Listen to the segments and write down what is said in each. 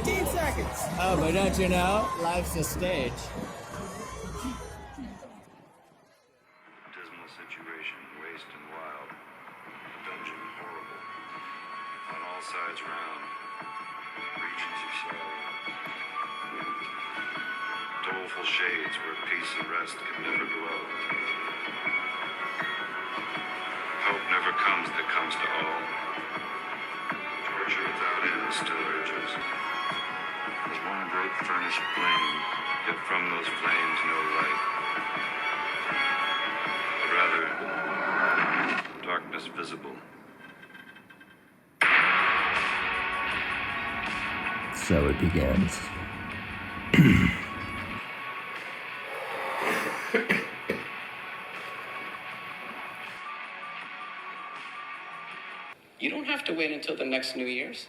15 seconds. Oh, but don't you know? Life's a stage. Dismal situation, waste and wild. Dungeon horrible. On all sides round. Regions of sorrow. Doleful shades where peace and rest can never dwell. Hope never comes that comes to all. Torture without end still urges. There's one great furnace flame, yet from those flames no light. But rather, darkness visible. So it begins. You don't have to wait until the next New Year's.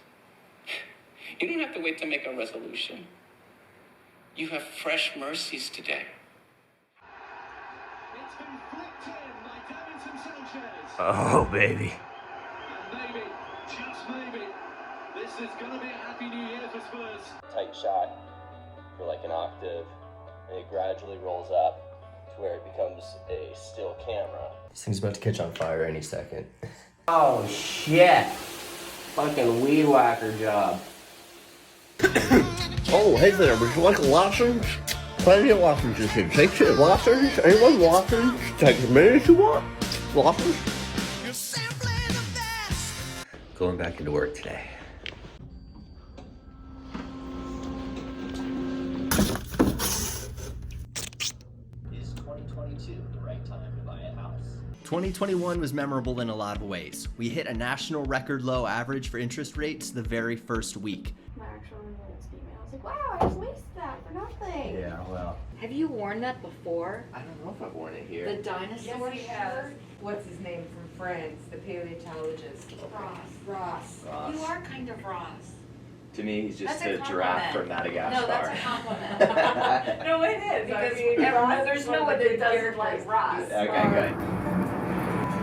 You don't have to wait to make a resolution. You have fresh mercies today. It's been flicked in by Davinson Sanchez. Oh, baby. And maybe, just maybe, this is going to be a happy new year for Spurs. Tight shot for like an octave, and it gradually rolls up to where it becomes a still camera. This thing's about to catch on fire any second. Oh, shit. Fucking weed whacker job. Oh, hey there, would you like a license? Plenty of licenses here. Take your license. Anyone license? Take as many as you want. License. Going back into work today. Is 2022 the right time to buy a house? 2021 was memorable in a lot of ways. We hit a national record low average for interest rates the very first week. My actual roommate's female. I was like, wow, I just wasted that for nothing. Yeah, well. Have you worn that before? I don't know if I've worn it here. The dinosaur shirt? What's his name from Friends? The paleontologist. Ross. You are kind of Ross. To me, he's just That's a a giraffe compliment. from Madagascar. No, that's a compliment. No, it is. Because there's no one that doesn't like Ross. Okay, good.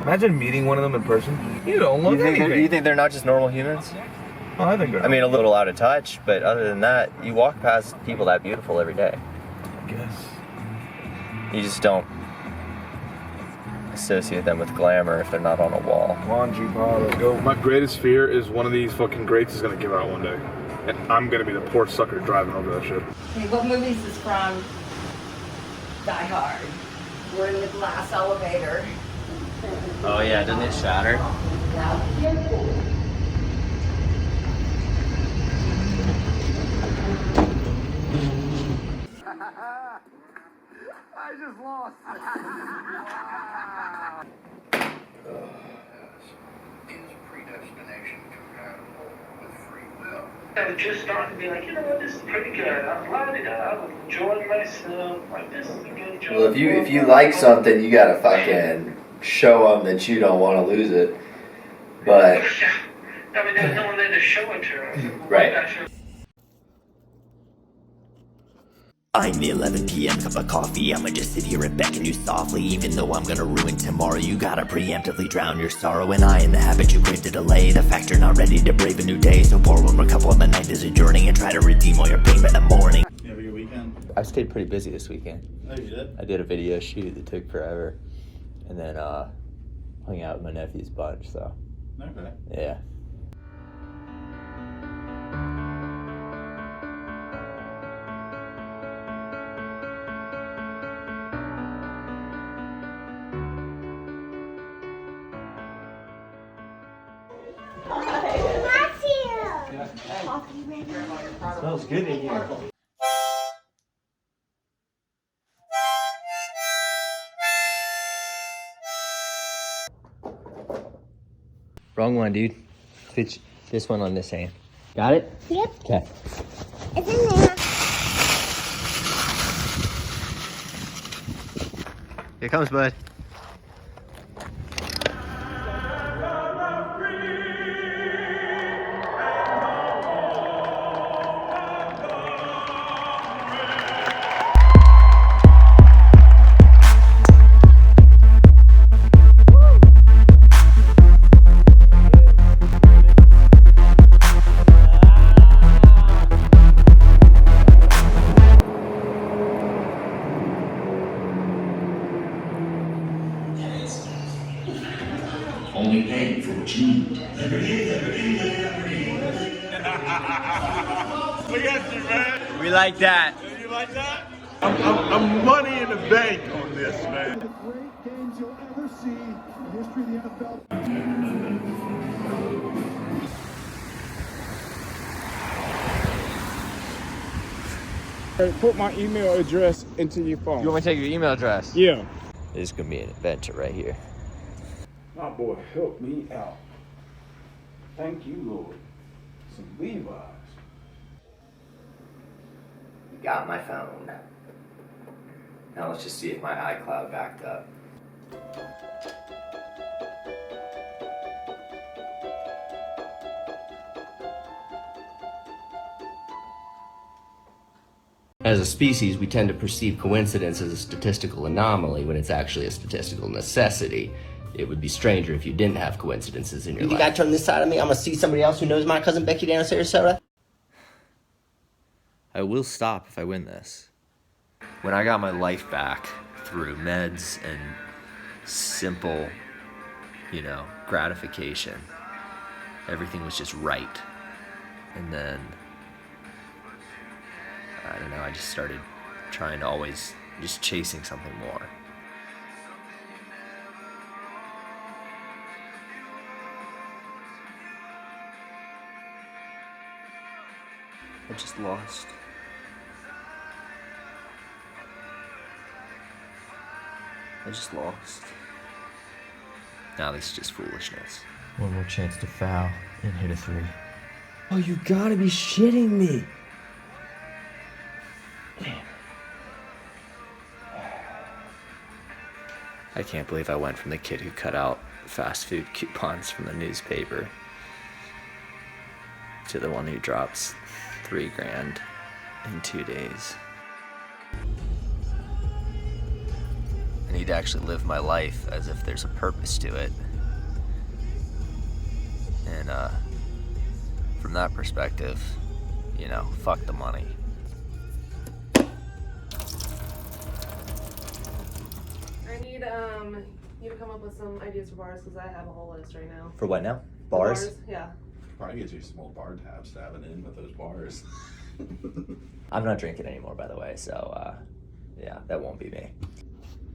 Imagine meeting one of them in person. You don't look anything. You think they're not just normal humans? Oh, I think they're. I mean, a little out of touch, but other than that, you walk past people that beautiful every day. I guess. You just don't associate them with glamour if they're not on a wall. Come on, G-Paw, let's go. My greatest fear is one of these fucking grates is gonna give out one day. And I'm gonna be the poor sucker driving over that shit. Hey, what movie is this from? Die Hard. We're in the glass elevator. Oh yeah, doesn't it shatter? I just lost. Is predestination compatible with free will? I was just starting to be like, you know what, this is pretty good. I'm enjoying myself. Like, this is a good job. Well, if you like something, you gotta fucking show them that you don't want to lose it. But I mean, there's no one there to show it to. right. I'm the 11 p.m. cup of coffee. I'ma just sit here and beckon you softly. Even though I'm gonna ruin tomorrow, you gotta preemptively drown your sorrow. And I, in the habit you crave to delay, the fact you're not ready to brave a new day. So pour one more cup on the night is a journey and try to redeem all your pain by the morning. You have a good weekend? I stayed pretty busy this weekend. Oh, you did? I did a video shoot that took forever. And then hung out with my nephew's bunch, so. Okay. Yeah. Smells good in here. Wrong one, dude. Pitch this one on this hand. Got it? Yep. Okay. It's in there. Here comes, bud. Only paying for what you need. We got you, man. We like that. You like that? I'm money in the bank on this, man. Great games you'll ever see in the history of the NFL. Put my email address into your phone. You want me to take your email address? Yeah. This is gonna be an adventure right here. My boy, help me out. Thank you, Lord. Some Levi's. Got my phone. Now let's just see if my iCloud backed up. As a species, we tend to perceive coincidence as a statistical anomaly when it's actually a statistical necessity. It would be stranger if you didn't have coincidences in your life. You gotta turn this side of me. I'm gonna see somebody else who knows my cousin Becky down in Sarasota. I will stop if I win this. When I got my life back through meds and simple, gratification, everything was just right. And then, I don't know, I just started trying to always just chasing something more. I just lost. I just lost. Now this is just foolishness. One more chance to foul and hit a 3. Oh, you gotta be shitting me. Man. I can't believe I went from the kid who cut out fast food coupons from the newspaper to the one who drops $3,000 in 2 days. I need to actually live my life as if there's a purpose to it. And from that perspective, fuck the money. I need you to come up with some ideas for bars because I have a whole list right now. For what now? Bars? Yeah. Probably get you some old bar tabs to have it in with those bars. I'm not drinking anymore, by the way, so yeah, that won't be me.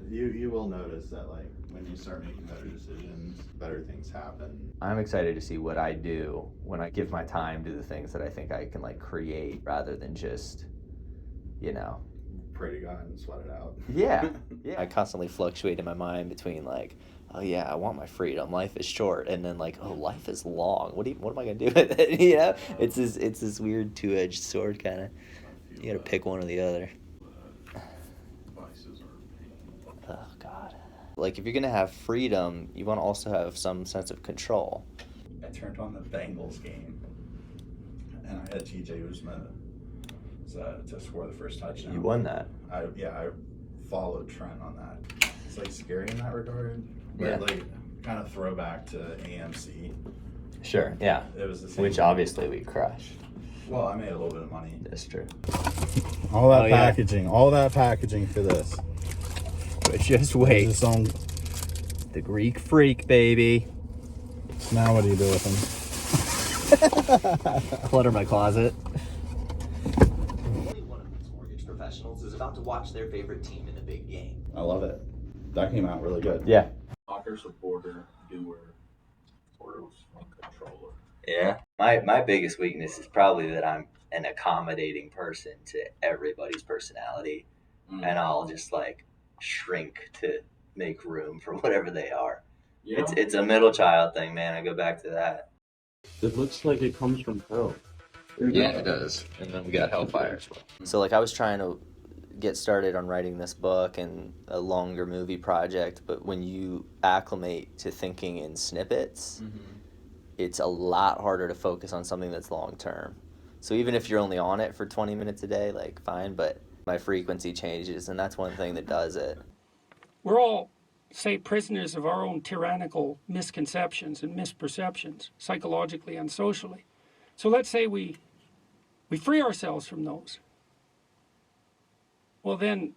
You will notice that, like, when you start making better decisions, better things happen. I'm excited to see what I do when I give my time to the things that I think I can, create rather than just, Pray to God and sweat it out. Yeah. I constantly fluctuate in my mind between, oh yeah, I want my freedom. Life is short, and then oh, life is long. What am I gonna do with it? It's this weird two-edged sword kind of. You gotta pick one or the other. Oh God. If you're gonna have freedom, you want to also have some sense of control. I turned on the Bengals game, and I had T.J. Uzma to score the first touchdown. You won that. I followed Trent on that. It's scary in that regard. Yeah. Kind of throwback to AMC. Sure. Yeah. It was the same. Which obviously we crushed. Well, I made a little bit of money. That's true. All that packaging, all that packaging for this. But just wait. The Greek freak, baby. Now what do you do with them? Clutter my closet. One of these mortgage professionals is about to watch their favorite team in the big game. I love it. That came out really good. Yeah. Talker, supporter, doer, sort of controller. Yeah. My biggest weakness is probably that I'm an accommodating person to everybody's personality, and I'll just shrink to make room for whatever they are. Yeah. It's a middle child thing, man. I go back to that. It looks like it comes from hell. Yeah, it does. And then we got Hellfire as well. So I was trying to get started on writing this book and a longer movie project, but when you acclimate to thinking in snippets, it's a lot harder to focus on something that's long term. So even if you're only on it for 20 minutes a day, fine, but my frequency changes, and that's one thing that does it. We're all, say, prisoners of our own tyrannical misconceptions and misperceptions, psychologically and socially. So let's say we free ourselves from those. Well, then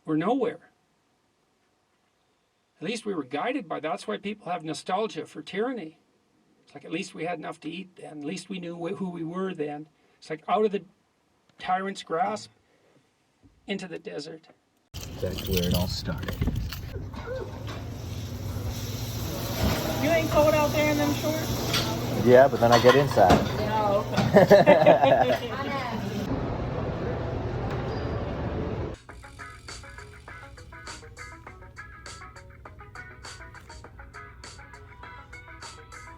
we're nowhere. At least we were guided by that. That's why people have nostalgia for tyranny. It's like, at least we had enough to eat then. At least we knew who we were then. It's like out of the tyrant's grasp into the desert. That's where it all started. You ain't cold out there in them shorts? Yeah, but then I get inside. Oh, okay.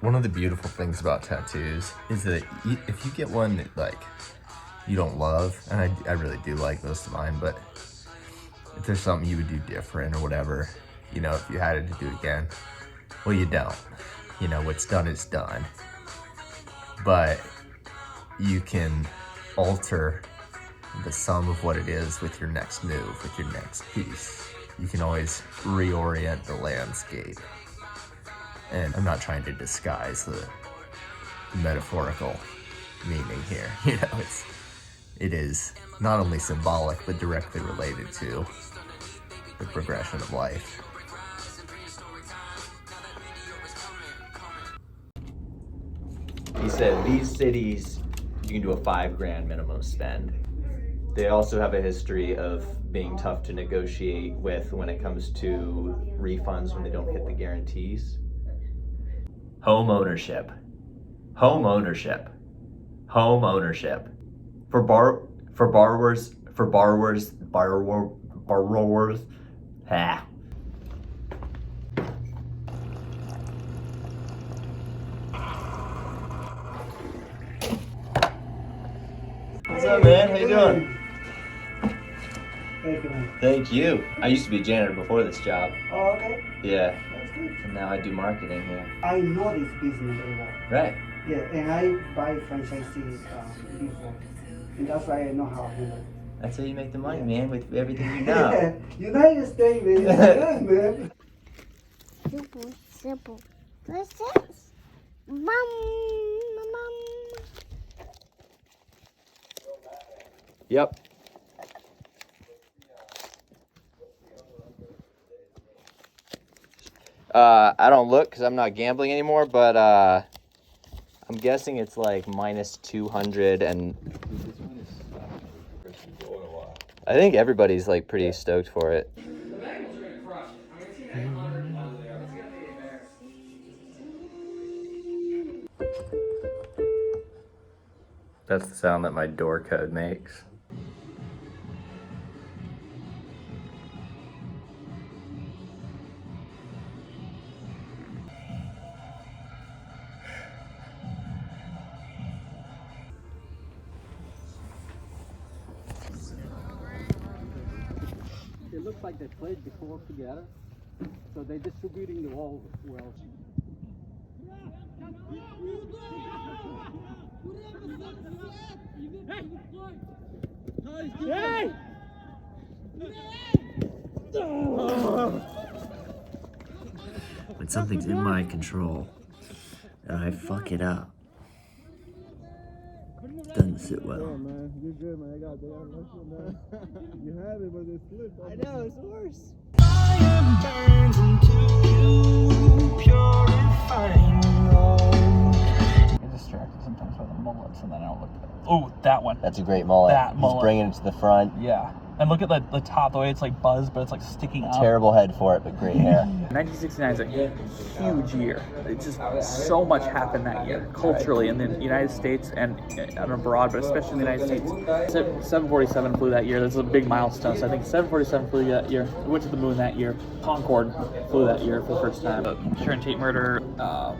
One of the beautiful things about tattoos is that if you get one that like you don't love, and I really do like most of mine, but if there's something you would do different or whatever, you know, if you had to do it again, well, you don't. You know, what's done is done. But you can alter the sum of what it is with your next move, with your next piece. You can always reorient the landscape. And I'm not trying to disguise the metaphorical meaning here. You know, it is not only symbolic, but directly related to the progression of life. He said these cities, you can do a $5,000 minimum spend. They also have a history of being tough to negotiate with when it comes to refunds when they don't hit the guarantees. Home ownership. Home ownership. Home ownership. For borrowers. Ha. What's up, man? How you doing? Thank you, man. Thank you. I used to be a janitor before this job. Oh, okay. Yeah. That's good. And now I do marketing here. I know this business very well. Right. Yeah, and I buy franchisees before. And that's why I know how to handle it. That's how you make the money, man, with everything you know. United States, man. It's good, man. Simple, simple. What's this? Mom. Yep. I don't look because I'm not gambling anymore, but I'm guessing it's like minus 200, and I think everybody's like pretty stoked for it. That's the sound that my door code makes. It looks like they played before together, so they're distributing the wall well. Hey! When something's in my control and I fuck it up, it doesn't sit well. Yeah, man. You're good, man. I got damn muscle, man. You have it, but it slipped. I know, it's worse. Get distracted sometimes by the mullets, and then I don't look at it. Oh, that one. That's a great mullet. That mullet. He's bringing it to the front. Yeah. And look at the top, the way it's like buzzed, but it's like sticking out. Terrible head for it, but great hair. 1969 is a huge year. It's just so much happened that year, culturally, in the United States and abroad, but especially in the United States. 747 flew that year. That's a big milestone. So I think 747 flew that year. We went to the moon that year. Concorde flew that year for the first time. Sharon Tate murder.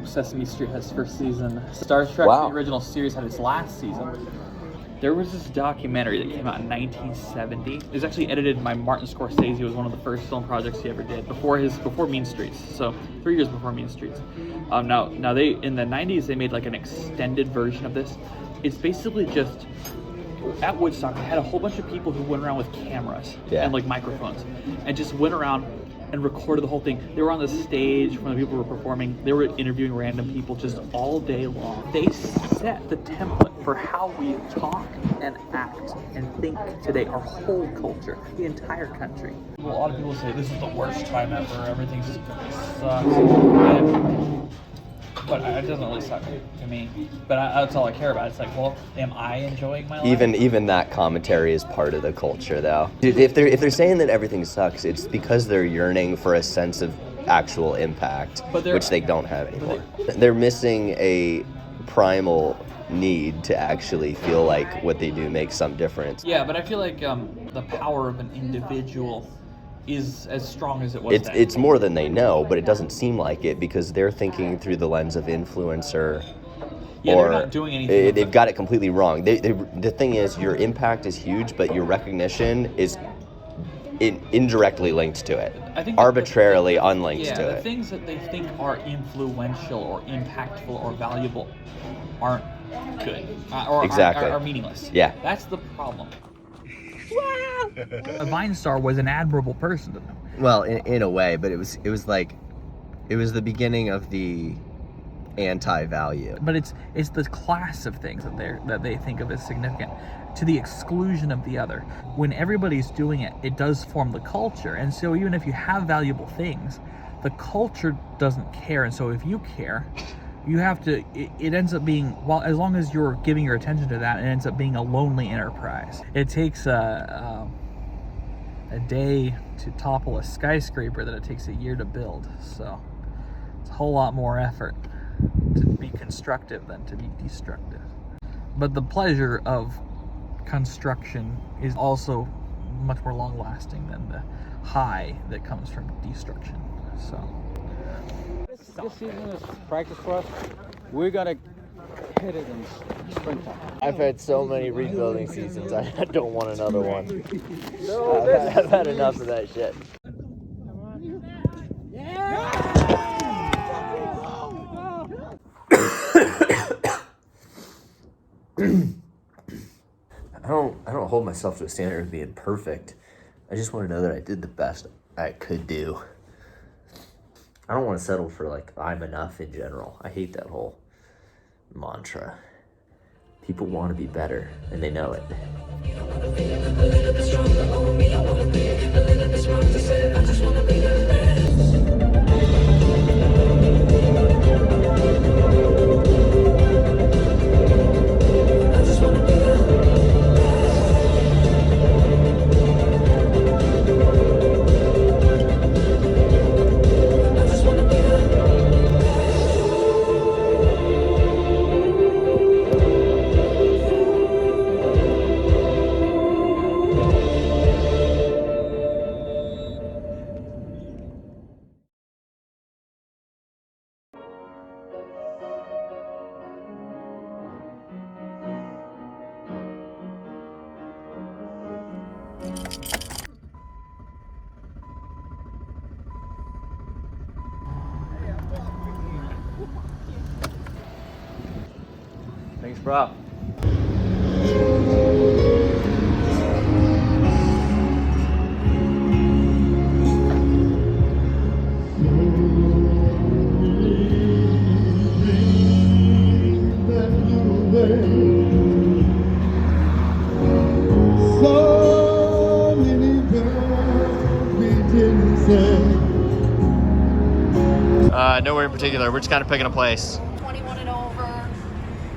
Sesame Street has its first season. Star Trek, the original series, had its last season. There was this documentary that came out in 1970. It was actually edited by Martin Scorsese. It was one of the first film projects he ever did before Mean Streets. So 3 years before Mean Streets. Now they in the 90s they made like an extended version of this. It's basically just at Woodstock they had a whole bunch of people who went around with cameras and like microphones and just went around and recorded the whole thing. They were on the stage when the people were performing. They were interviewing random people just all day long. They set the template for how we talk and act and think today, our whole culture, the entire country. A lot of people say this is the worst time ever, everything sucks. But it doesn't really suck to me. But that's all I care about. It's like, well, am I enjoying my life? Even that commentary is part of the culture, though. Dude, if they're saying that everything sucks, it's because they're yearning for a sense of actual impact, which they don't have anymore. They're missing a primal need to actually feel like what they do makes some difference. Yeah, but I feel like the power of an individual is as strong as it was then. It's more than they know, but it doesn't seem like it because they're thinking through the lens of influencer. Yeah, or they're not doing anything. They've got it completely wrong. The thing is, your impact is huge, but your recognition is indirectly linked to it. I think arbitrarily unlinked to the it. things that they think are influential or impactful or valuable aren't good or Exactly. are meaningless. Yeah. That's the problem. A Vine star was an admirable person to them. Well, in a way, but it was the beginning of the anti-value. But it's the class of things that they think of as significant, to the exclusion of the other. When everybody's doing it, it does form the culture. And so even if you have valuable things, the culture doesn't care. And so if you care, you have to, it ends up being, well, as long as you're giving your attention to that, it ends up being a lonely enterprise. It takes a day to topple a skyscraper that it takes a year to build. So it's a whole lot more effort to be constructive than to be destructive. But the pleasure of construction is also much more long lasting than the high that comes from destruction. So this season is practice for us. We're gonna hit it in springtime. I've had so many rebuilding seasons, I don't want another one. No, I've had enough of that shit. I don't hold myself to a standard of being perfect. I just want to know that I did the best I could do. I don't want to settle for like I'm enough in general. I hate that whole mantra. People want to be better and they know it. Thanks, bro. So many words we didn't say. Nowhere in particular. We're just kind of picking a place. 21 and over.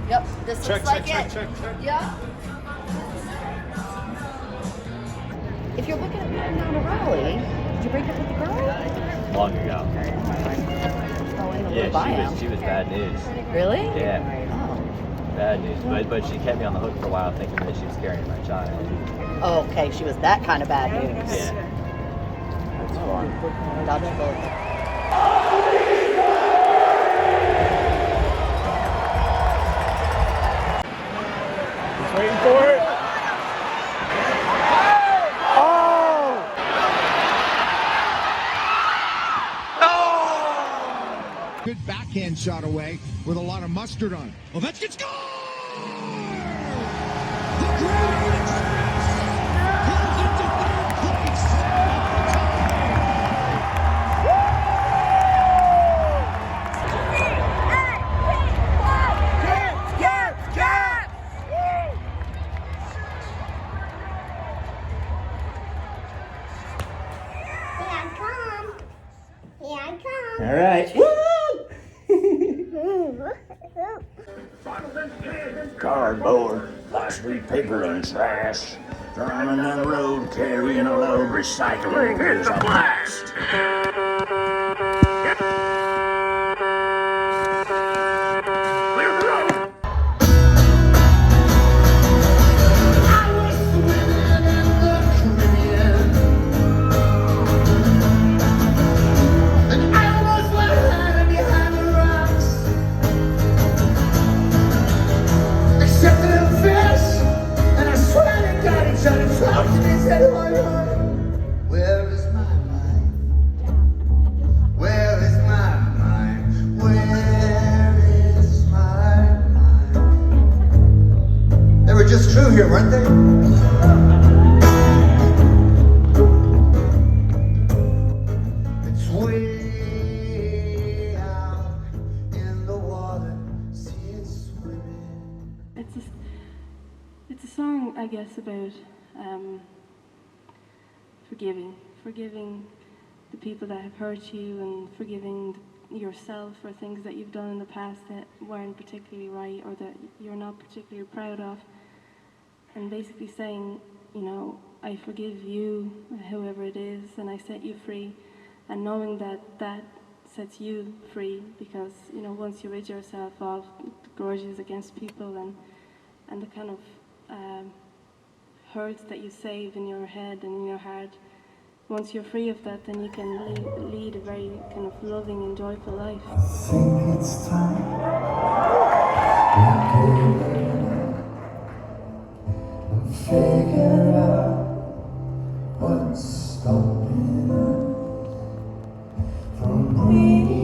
Yep, this looks like it. Check. Yeah. If you're looking at moving down to Raleigh, did you break up with the girl? Long ago. Oh, in the Yeah, she was bad news. Really? Yeah. Oh. Bad news. But she kept me on the hook for a while thinking that she was carrying my child. Oh, okay, she was that kind of bad news. Yeah. That's fun. Dodged a bullet. Waiting for it. Oh! Good backhand shot away with a lot of mustard on it. Ovechkin scores! The Granite Express pulls into third place. Cardboard, plastic, paper, and trash. Driving down the road, carrying a load, recycling is a blast. Clear the road. Where is my mind? Where is my mind? Where is my mind? They were just true here, weren't they? It's way out in the water, see it swimming. It's a song, I guess, about forgiving the people that have hurt you, and forgiving yourself for things that you've done in the past that weren't particularly right or that you're not particularly proud of, and basically saying, you know, I forgive you, whoever it is, and I set you free, and knowing that that sets you free, because, you know, once you rid yourself of grudges against people and the kind of hurts that you save in your head and in your heart, once you're free of that, then you can lead a very kind of loving and joyful life. I think it's time to figure out what's stopping us from breathing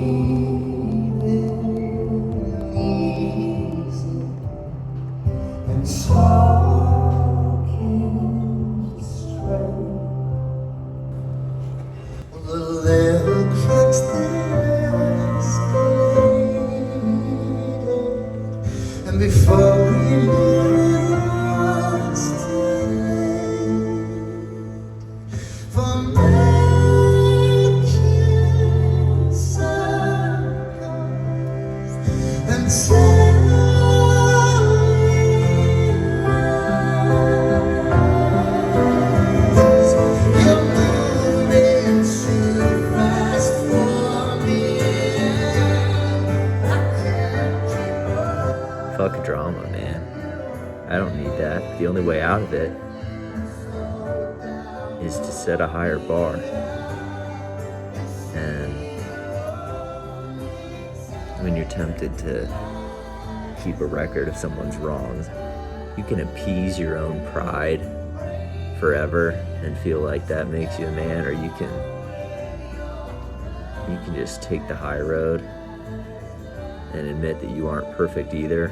easy and talking straight. The little cracks that escalated, and before we knew it was too late for making circles and telling lies. You're moving too fast for me, I can't keep up. Fuck drama, man. I don't need that. The only way out of it is to set a higher bar. And when you're tempted to keep a record of someone's wrongs, you can appease your own pride forever and feel like that makes you a man, or you can just take the high road and admit that you aren't perfect either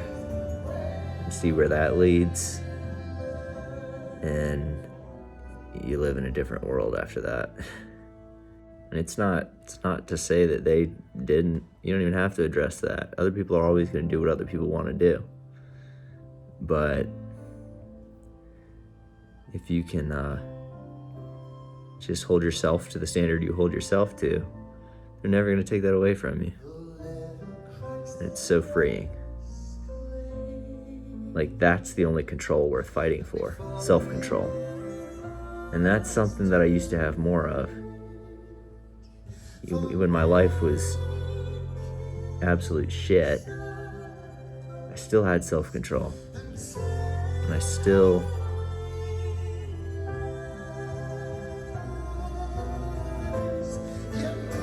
and see where that leads, and you live in a different world after that. And it's not to say that they didn't. You don't even have to address that. Other people are always going to do what other people want to do. But if you can just hold yourself to the standard you hold yourself to, they're never going to take that away from you. And it's so freeing. Like, that's the only control worth fighting for, self-control. And that's something that I used to have more of. When my life was absolute shit, I still had self-control. And I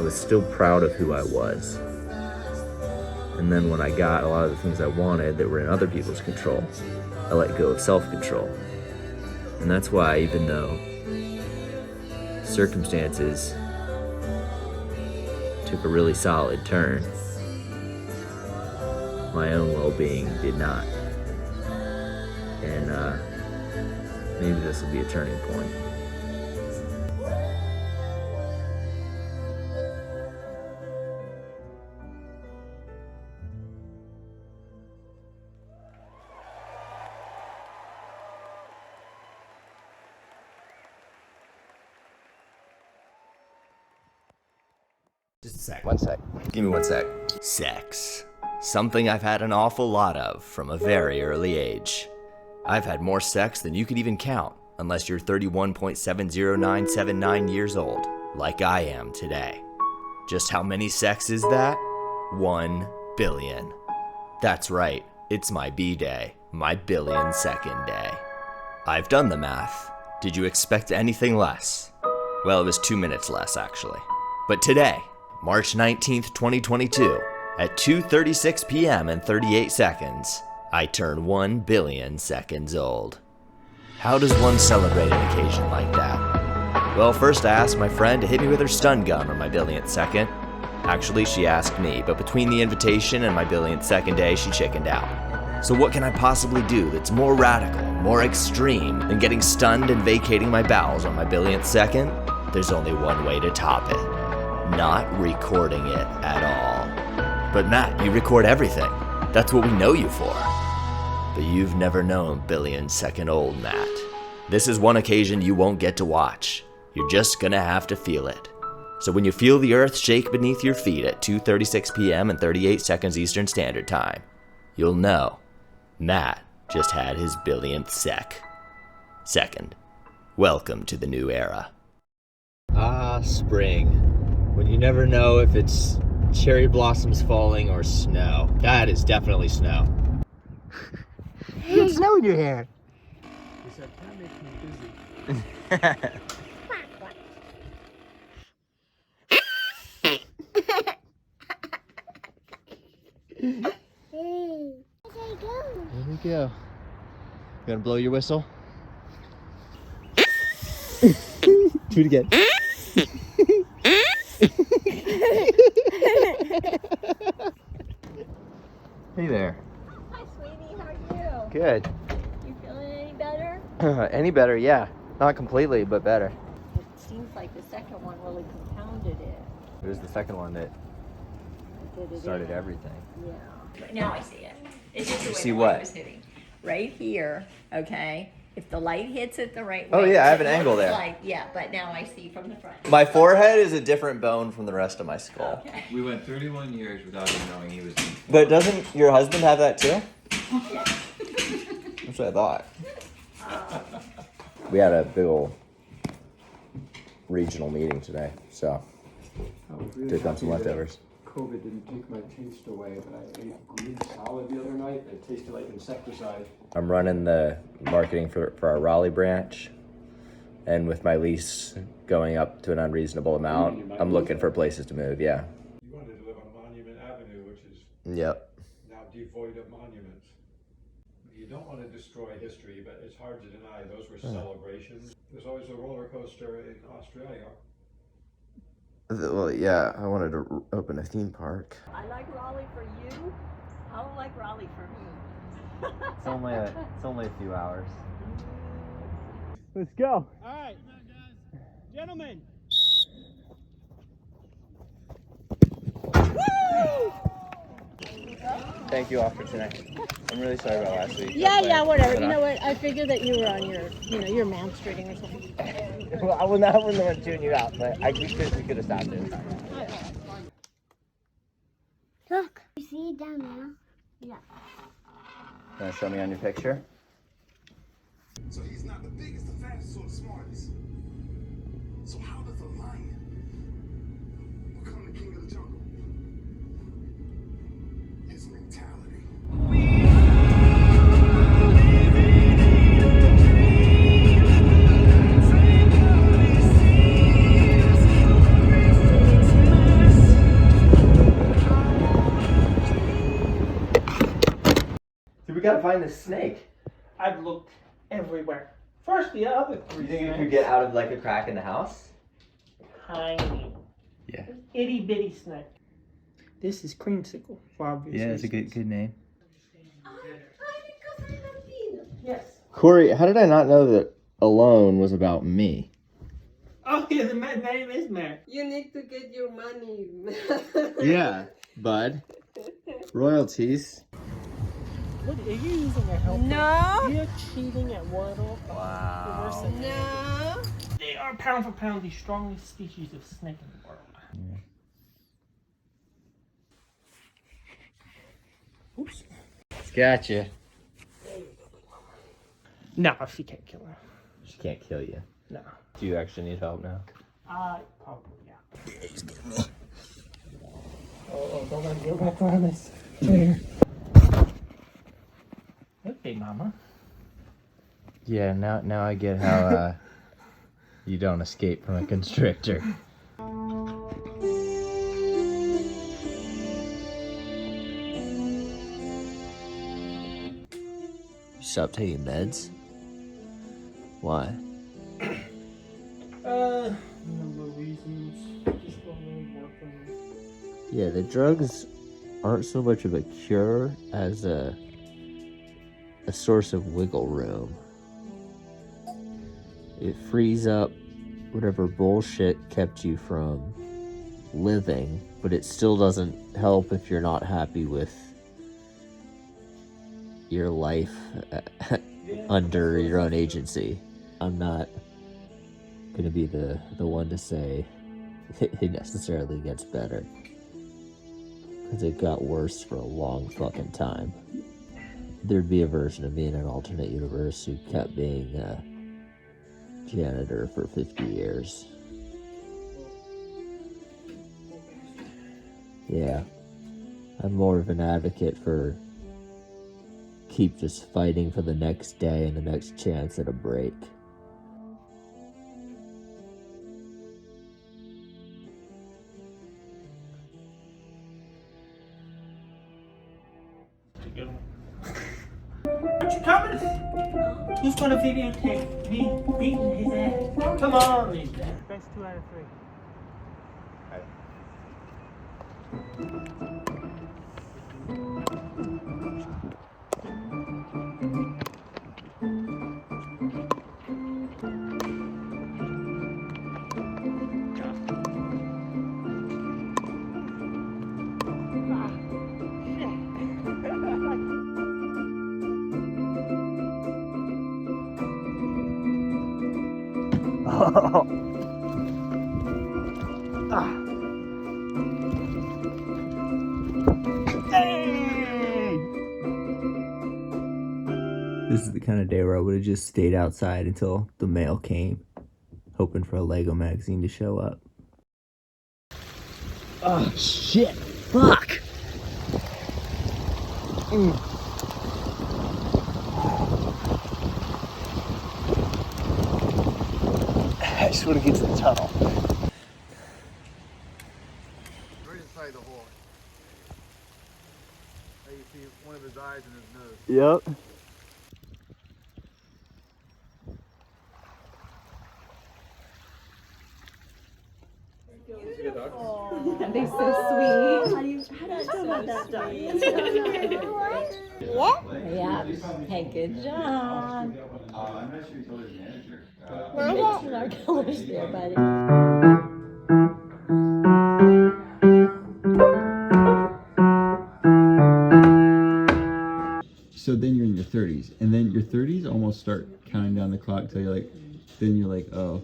was still proud of who I was. And then when I got a lot of the things I wanted that were in other people's control, I let go of self-control. And that's why, even though circumstances took a really solid turn, my own well-being did not. And maybe this will be a turning point. Just a sec. One sec. Give me 1 sec. Sex. something I've had an awful lot of from a very early age. I've had more sex than you could even count, unless you're 31.70979 years old, like I am today. Just how many sex is that? 1 billion. That's right, it's my B-day, my billion-second day. I've done the math. Did you expect anything less? Well, it was 2 minutes less, actually. But today, March 19th, 2022, at 2:36 p.m. and 38 seconds, I turn 1 billion seconds old. How does one celebrate an occasion like that? Well, first I asked my friend to hit me with her stun gun on my billionth second. Actually, she asked me, but between the invitation and my billionth second day, she chickened out. So what can I possibly do that's more radical, more extreme than getting stunned and vacating my bowels on my billionth second? There's only one way to top it. Not recording it at all. But Matt, you record everything. That's what we know you for. But you've never known billion-second old Matt. This is one occasion you won't get to watch. You're just gonna have to feel it. So when you feel the earth shake beneath your feet at 2:36 p.m. and 38 seconds Eastern Standard Time, you'll know Matt just had his billionth second. Welcome to the new era. Ah, spring. When you never know if it's cherry blossoms falling or snow. That is definitely snow. You got snow in your hair. He said, that makes me busy. There we go. You gonna blow your whistle? Do it again. Hey there. Hi, sweetie. How are you? Good. You feeling any better? Any better? Yeah. Not completely, but better. It seems like the second one really compounded it. It was the second one that started everything. Yeah. But now I see it. It's just the way See the what? light was hitting. Right here, okay? If the light hits it the right way. Oh, yeah, I have an it angle looks there. Like, yeah, but now I see from the front. My forehead is a different bone from the rest of my skull. Okay. We went 31 years without him knowing he was. But doesn't your husband have that too? Yeah. That's what I thought. We had a big old regional meeting today, so took on some leftovers. COVID didn't take my taste away, but I ate green salad the other night. It tasted like insecticide. I'm running the marketing for our Raleigh branch, and with my lease going up to an unreasonable amount, I'm looking for places to move. Yeah. You wanted to live on Monument Avenue, which is Yep. now devoid of monuments. You don't want to destroy history, but it's hard to deny those were celebrations. There's always a roller coaster in Australia. Well, yeah, I wanted to open a theme park. I like Raleigh for you. I don't like Raleigh for me. It's only a few hours. Let's go. All right, guys. Gentlemen. Woo! Thank you all for tonight. I'm really sorry about last week. Yeah, whatever. You know what? I figured that you were on your, your menstruating or something. Well, I wouldn't have tuned you out, but I just wish we could have stopped it. Look, you see it down there? Yeah. Want to show me on your picture? So he's not the biggest, the fastest, or the smartest. So how does a lion become the king of the jungle? His mentality. We gotta find this snake. I've looked everywhere. First, the other three. You think you could get out of like a crack in the house? Tiny. Yeah. Itty bitty snake. This is creamsicle for obvious Yeah, it's a reasons. good name. Yes. Corey, how did I not know that Alone was about me? Oh yeah, the name is Mary. You need to get your money. Yeah, bud. Royalties. What are you using a helper? No. You're cheating at Wordle. Wow. No. They are pound for pound the strongest species of snake in the world. Oops. Gotcha. No, she can't kill her. She can't kill you. No. Do you actually need help now? Probably, yeah. He's getting me. Oh, don't let me go back on this chair. Okay, Mama. Yeah, now I get how you don't escape from a constrictor. You stopped taking meds? Why? Number of reasons. Just don't really work for me. Yeah, the drugs aren't so much of a cure as a source of wiggle room. It frees up whatever bullshit kept you from living, but it still doesn't help if you're not happy with your life under your own agency. I'm not gonna be the one to say it necessarily gets better, because it got worse for a long fucking time. There'd be a version of me in an alternate universe who kept being a janitor for 50 years. Yeah, I'm more of an advocate for keep just fighting for the next day and the next chance at a break. Aren't you coming? Who's gonna videotape me beating his ass? Come on, these guys. Best 2 out of 3. This is the kind of day where I would have just stayed outside until the mail came, hoping for a Lego magazine to show up. Oh shit! Fuck! I just want to get to the tunnel. Right inside the hole. Now you see one of his eyes and his nose. Yep. They're so sweet. Yeah. Hey, good job. I'm not sure he told his manager. Our colors there, buddy. So then you're in your 30s, and then your 30s almost start counting down the clock till you're like, then you're like, oh,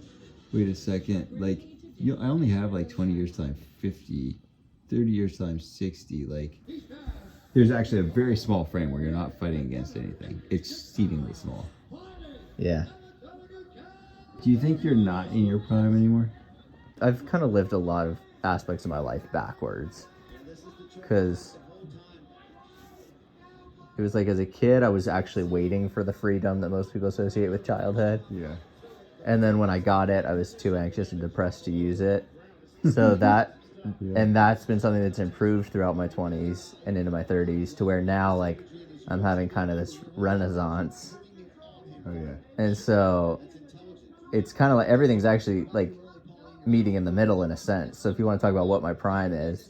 wait a second, like, I only have like 20 years till I'm 50, 30 years till I'm 60, like, there's actually a very small frame where you're not fighting against anything. It's exceedingly small. Yeah. Do you think you're not in your prime anymore? I've kind of lived a lot of aspects of my life backwards, because it was like as a kid I was actually waiting for the freedom that most people associate with childhood. Yeah. And then when I got it, I was too anxious and depressed to use it. So that, and that's been something that's improved throughout my 20s and into my 30s, to where now, like, I'm having kind of this renaissance. Oh yeah. And so it's kind of like everything's actually like meeting in the middle in a sense. So if you want to talk about what my prime is,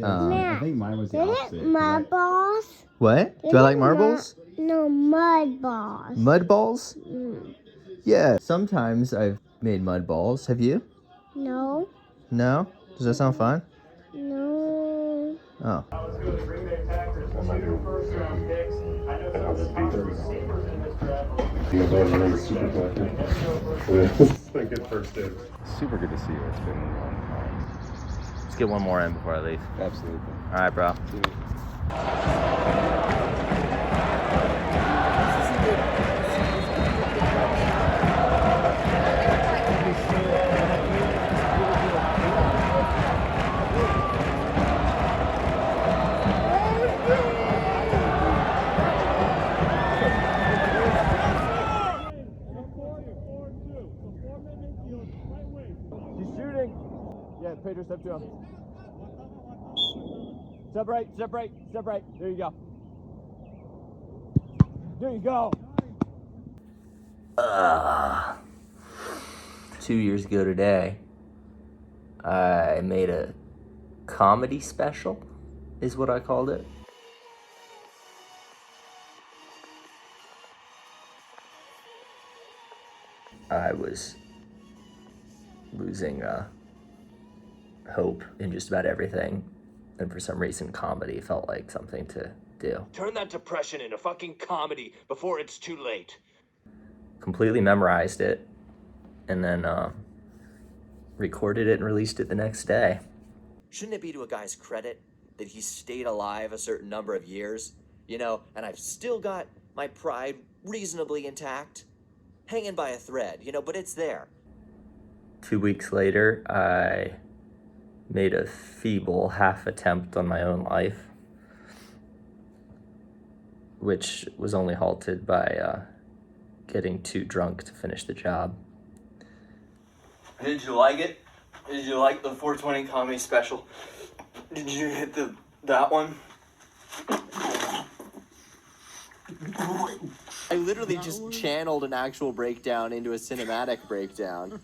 I think mine was the opposite. Mud balls? What? Do I like marbles? No, mud balls. Mud balls? Yeah, sometimes I've made mud balls. Have you? No. No? Does that sound fun? No. Oh. It's been a good first day. Super good to see you. It's been a long time. Let's get one more in before I leave. Absolutely. All right, bro. step to him. Step right, step right, step right. There you go. There you go. 2 years ago today, I made a comedy special, is what I called it. I was losing hope in just about everything, and for some reason comedy felt like something to do. Turn that depression into fucking comedy before it's too late. Completely memorized it, and then recorded it and released it the next day. Shouldn't it be to a guy's credit that he stayed alive a certain number of years? You know, and I've still got my pride reasonably intact, hanging by a thread, you know, but it's there. 2 weeks later, I made a feeble half attempt on my own life, which was only halted by getting too drunk to finish the job. Did you like it? Did you like the 420 comedy special? Did you hit that one? I literally just channeled an actual breakdown into a cinematic breakdown.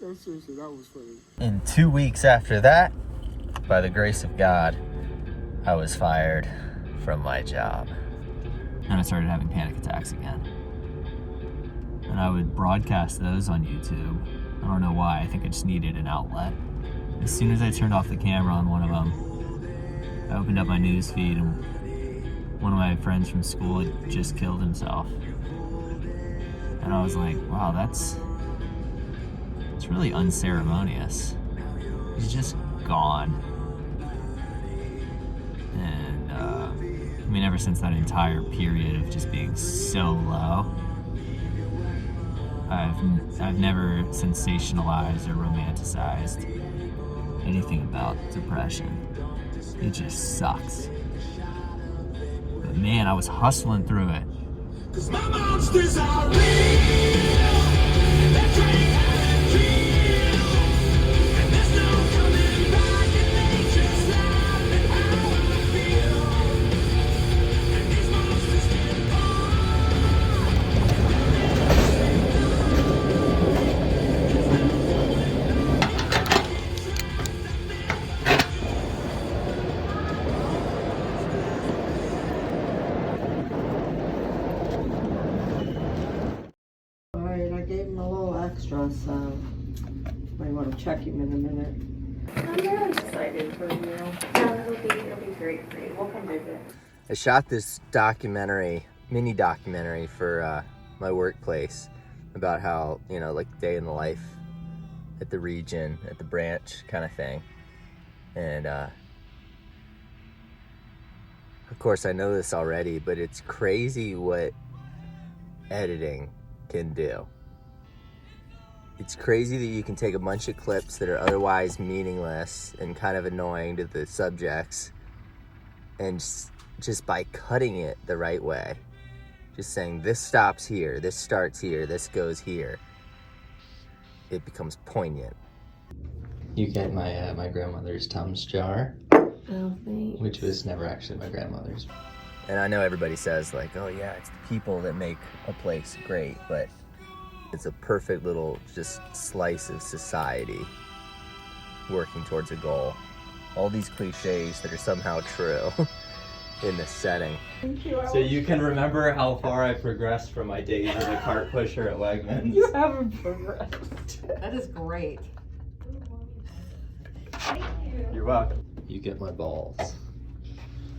No, seriously, that was funny. And 2 weeks after that, by the grace of God, I was fired from my job. And I started having panic attacks again. And I would broadcast those on YouTube. I don't know why, I think I just needed an outlet. As soon as I turned off the camera on one of them, I opened up my news feed and one of my friends from school had just killed himself. And I was like, wow, that's really unceremonious. He's just gone. And I mean, ever since that entire period of just being so low, I've never sensationalized or romanticized anything about depression. It just sucks. But man, I was hustling through it. 'Cause my monsters are real. That train had killed. And there's no coming back. And nature's life and how I feel. And these monsters can extra, so I want to check him in a minute. I'm really excited for you. Yeah, it'll be great for you. We'll come visit. I shot this mini documentary for my workplace about how, you know, like day in the life at the region, at the branch kind of thing. And of course I know this already, but it's crazy what editing can do. It's crazy that you can take a bunch of clips that are otherwise meaningless and kind of annoying to the subjects, and just by cutting it the right way, just saying this stops here, this starts here, this goes here, it becomes poignant. You get my grandmother's Tums jar, which was never actually my grandmother's. And I know everybody says like, oh yeah, it's the people that make a place great, but it's a perfect little just slice of society working towards a goal. All these cliches that are somehow true in this setting. So you can remember how far I progressed from my days as a cart pusher at Wegmans. You haven't progressed. That is great. You're welcome. You get my balls.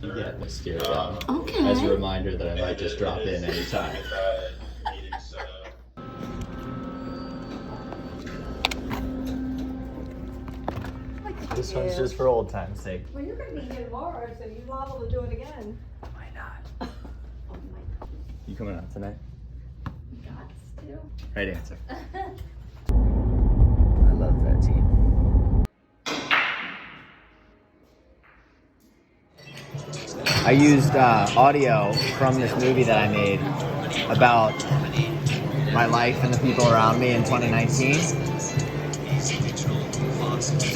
You get Mysterio. Okay. As a reminder that I might just drop in anytime. This one's just for old time's sake. Well, you're going to be here tomorrow, so you're liable to do it again. Why not? Oh my God. You coming out tonight? Got to. Right answer. I love that team. I used audio from this movie that I made about my life and the people around me in 2019.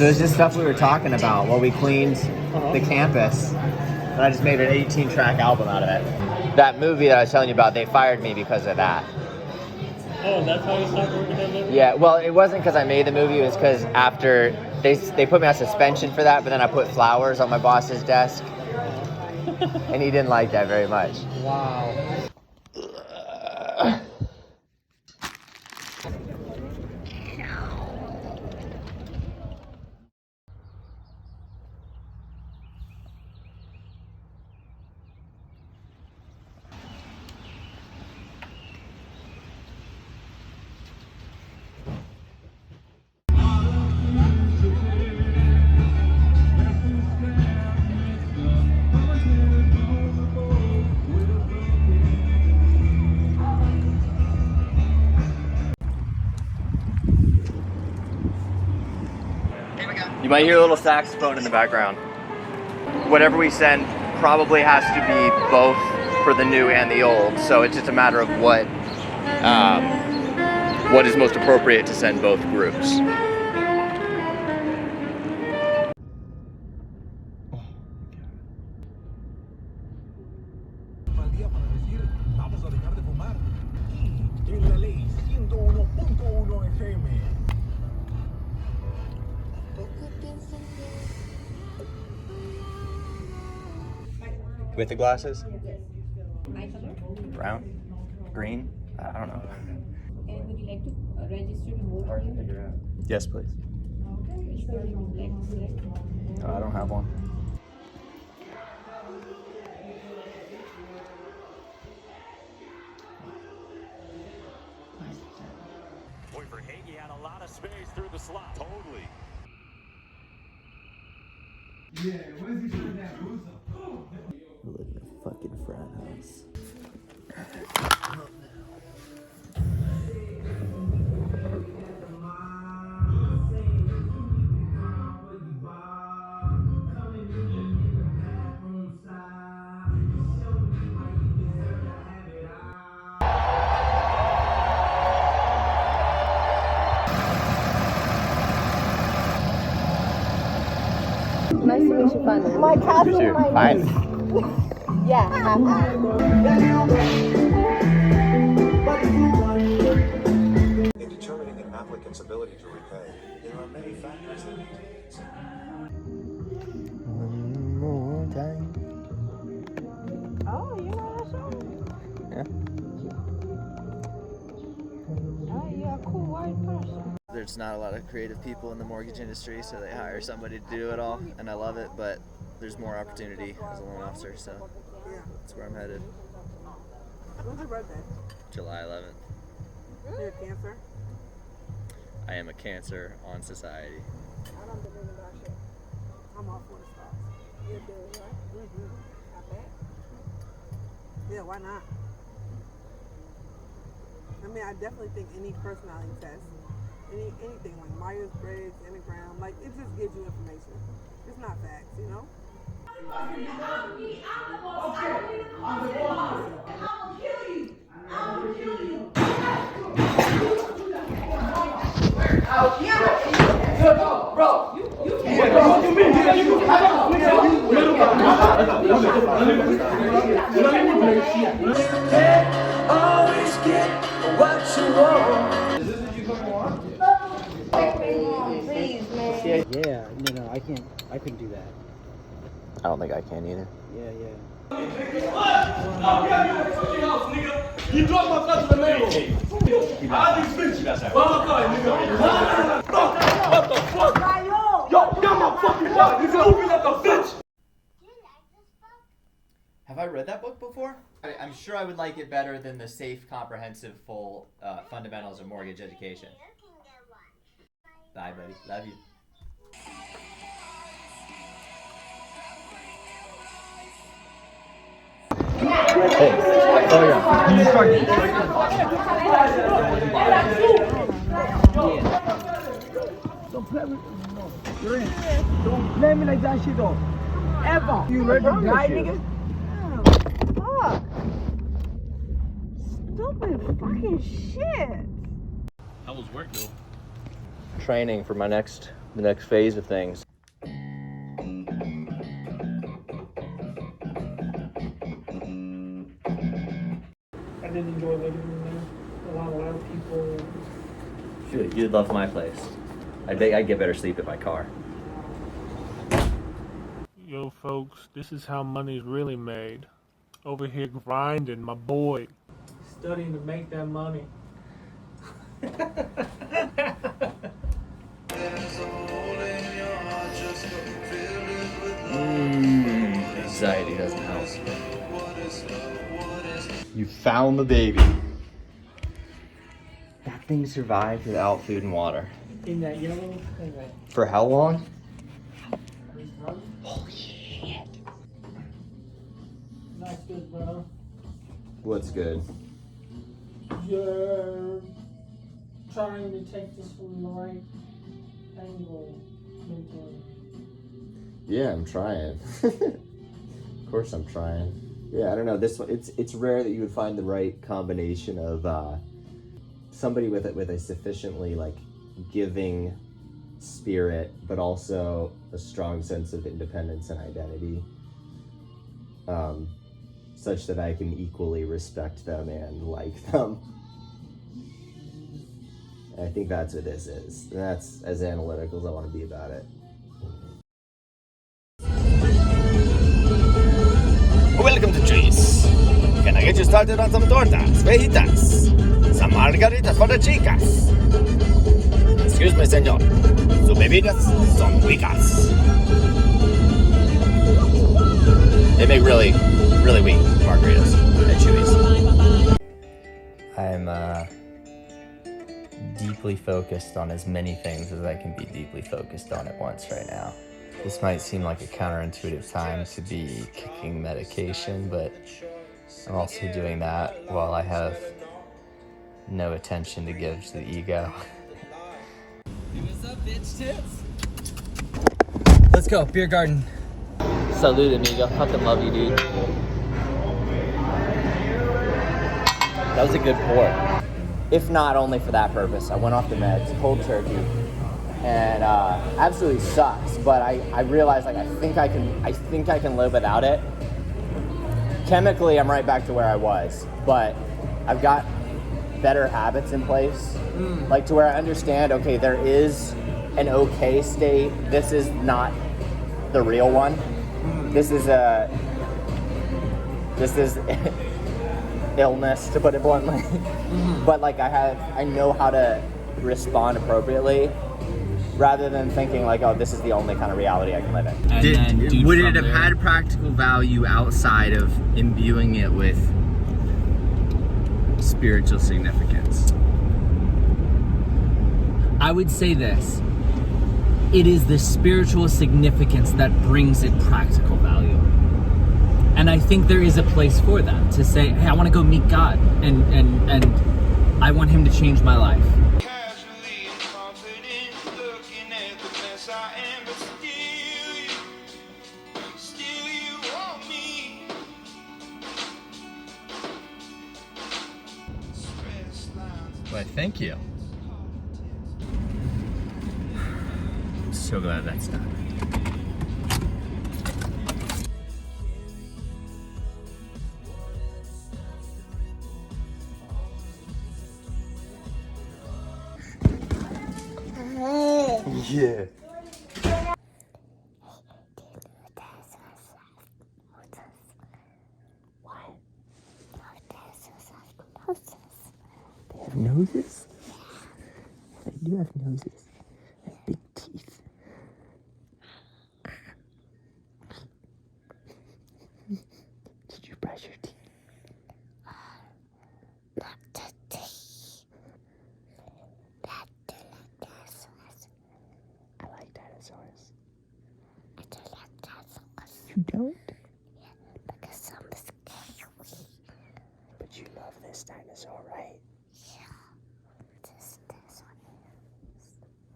So it's just stuff we were talking about while we cleaned the campus. And I just made an 18-track album out of it. That movie that I was telling you about, they fired me because of that. Oh, that's how you started working on that? Yeah, well, it wasn't because I made the movie. It was because after they put me on suspension for that, but then I put flowers on my boss's desk. And he didn't like that very much. Wow. You might hear a little saxophone in the background. Whatever we send probably has to be both for the new and the old, so it's just a matter of what is most appropriate to send both groups. With the glasses? Brown? Green? I don't know. And would you like to register to vote here? Yes, please. Which one would you like to select? I don't have one. Boy, for Hagee had a lot of space through the slot. Totally. Yeah, where's he putting that loser? I live in a fucking frat house. Nice to meet you, finally. My cousin, You too. my Bye. niece. Yeah, In determining an applicant's ability to repay, there are many factors that need to be considered. One more time. Oh, you know that song? Yeah. Oh, you're a cool white person. There's not a lot of creative people in the mortgage industry, so they hire somebody to do it all, and I love it, but there's more opportunity as a loan officer, so that's where I'm headed. When's your birthday? July 11th. You're a Cancer? I am a Cancer on society. I don't believe in that shit. I'm all for the stars. You do, right? Mm-hmm. I bet. Yeah, why not? I mean, I definitely think any personality test, anything like Myers-Briggs, Enneagram, like it just gives you information. It's not facts, you know? Always get what you want. Please, man. Yeah, no, I couldn't do that. I don't think I can either. Yeah. You dropped my stuff to the main. I just fixed you. What the fuck? Yo, get my fucking dog. You got me like a bitch. Have I read that book before? I'm sure I would like it better than the Safe, Comprehensive, Full Fundamentals of Mortgage Education. Bye, buddy. Love you. Hey. Oh, yeah. Don't play with me. You're in. Don't play me like that shit, though. Ever. You ready to die, nigga? Fuck. Stupid fucking shit. How was work, though? Training for my next the next phase of things. I did enjoy living in there. A lot of people. Shoot, you'd love my place. I think I'd get better sleep in my car. Yo, folks, this is how money's really made. Over here grinding, my boy. Studying to make that money. Anxiety doesn't help. You found the baby. That thing survived without food and water. In that yellow thing, right? For how long? Holy shit. Nice, good, brother. What's good? You're trying to take this from the right angle mentally. Yeah, I'm trying. Of course I'm trying. Yeah, I don't know. This one, it's rare that you would find the right combination of somebody with a sufficiently like giving spirit, but also a strong sense of independence and identity, such that I can equally respect them and like them. And I think that's what this is. And that's as analytical as I want to be about it. Welcome to Trees. Can I get you started on some tortas, fajitas, some margaritas for the chicas? Excuse me, senor. Su bebidas son ricas. They make really, really weak margaritas at Chewy's. I'm deeply focused on as many things as I can be deeply focused on at once right now. This might seem like a counterintuitive time to be kicking medication, but I'm also doing that while I have no attention to give to the ego. What's up, bitch tits? Let's go, beer garden. Salud, amigo. Fucking love you, dude. That was a good pour. If not only for that purpose, I went off the meds, cold turkey, and absolutely sucks. But I realized like I think I can live without it. Chemically, I'm right back to where I was, but I've got better habits in place, like to where I understand. Okay, there is an okay state. This is not the real one. This is illness, to put it bluntly. But like I know how to respond appropriately, rather than thinking like, oh, this is the only kind of reality I can live in. Would it have had practical value outside of imbuing it with spiritual significance? I would say this. It is the spiritual significance that brings it practical value. And I think there is a place for that, to say, hey, I want to go meet God, and I want him to change my life. Why, thank you. I'm so glad that's done. Yeah. They have noses? They do have noses. They have big teeth. Did you brush your teeth? Not today. Not the dinosaurs. I like dinosaurs. I don't like dinosaurs. You don't? Yeah, because some is scary. But you love this dinosaur, right? Yeah. This one is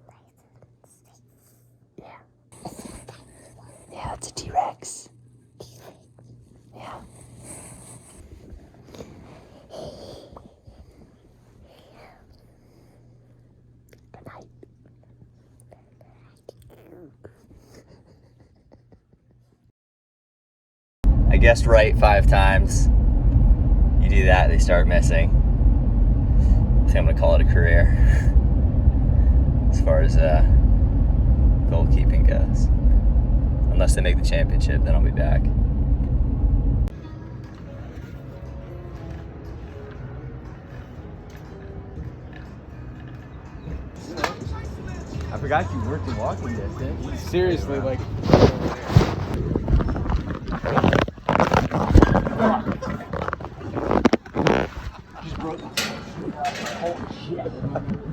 nice and safe. Yeah. Yeah, that's a T-Rex. Yeah. Good night. guessed right 5 times. You do that, they start missing. I think I'm gonna call it a career as far as goalkeeping goes. Unless they make the championship, then I'll be back. I forgot you worked in walking distance. Seriously, like.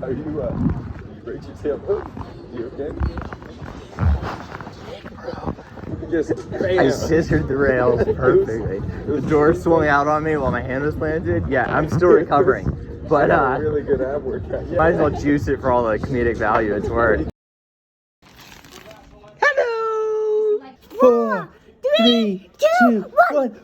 Are you, break your tail? You okay? I scissored the rails perfectly. The door swung out on me while my hand was planted. Yeah, I'm still recovering. But really good ab workout. might as well juice it for all the comedic value it's worth. Hello! 4, 3, 2, 1.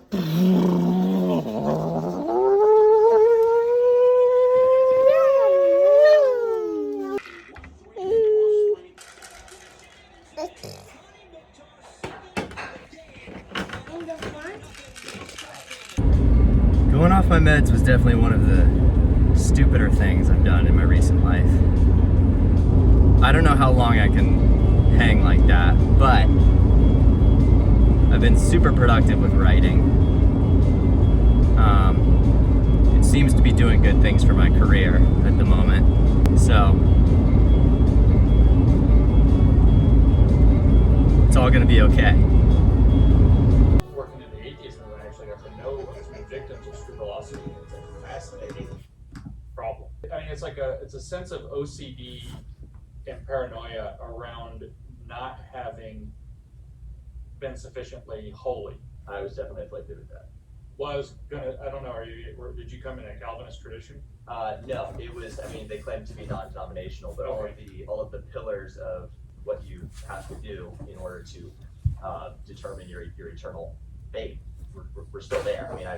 Going off my meds was definitely one of the stupider things I've done in my recent life. I don't know how long I can hang like that, but I've been super productive with writing. It seems to be doing good things for my career at the moment. So it's all gonna be okay. Working in the atheism, I actually got to know as many victims of street philosophy. It's a fascinating problem. I mean, it's a sense of OCD and paranoia around not having been sufficiently holy. I was definitely afflicted with that. Well, I don't know, did you come in a Calvinist tradition? No, it was, I mean, they claim to be non-denominational, but all of the pillars of what you have to do in order to determine your eternal fate, we're still there. I mean,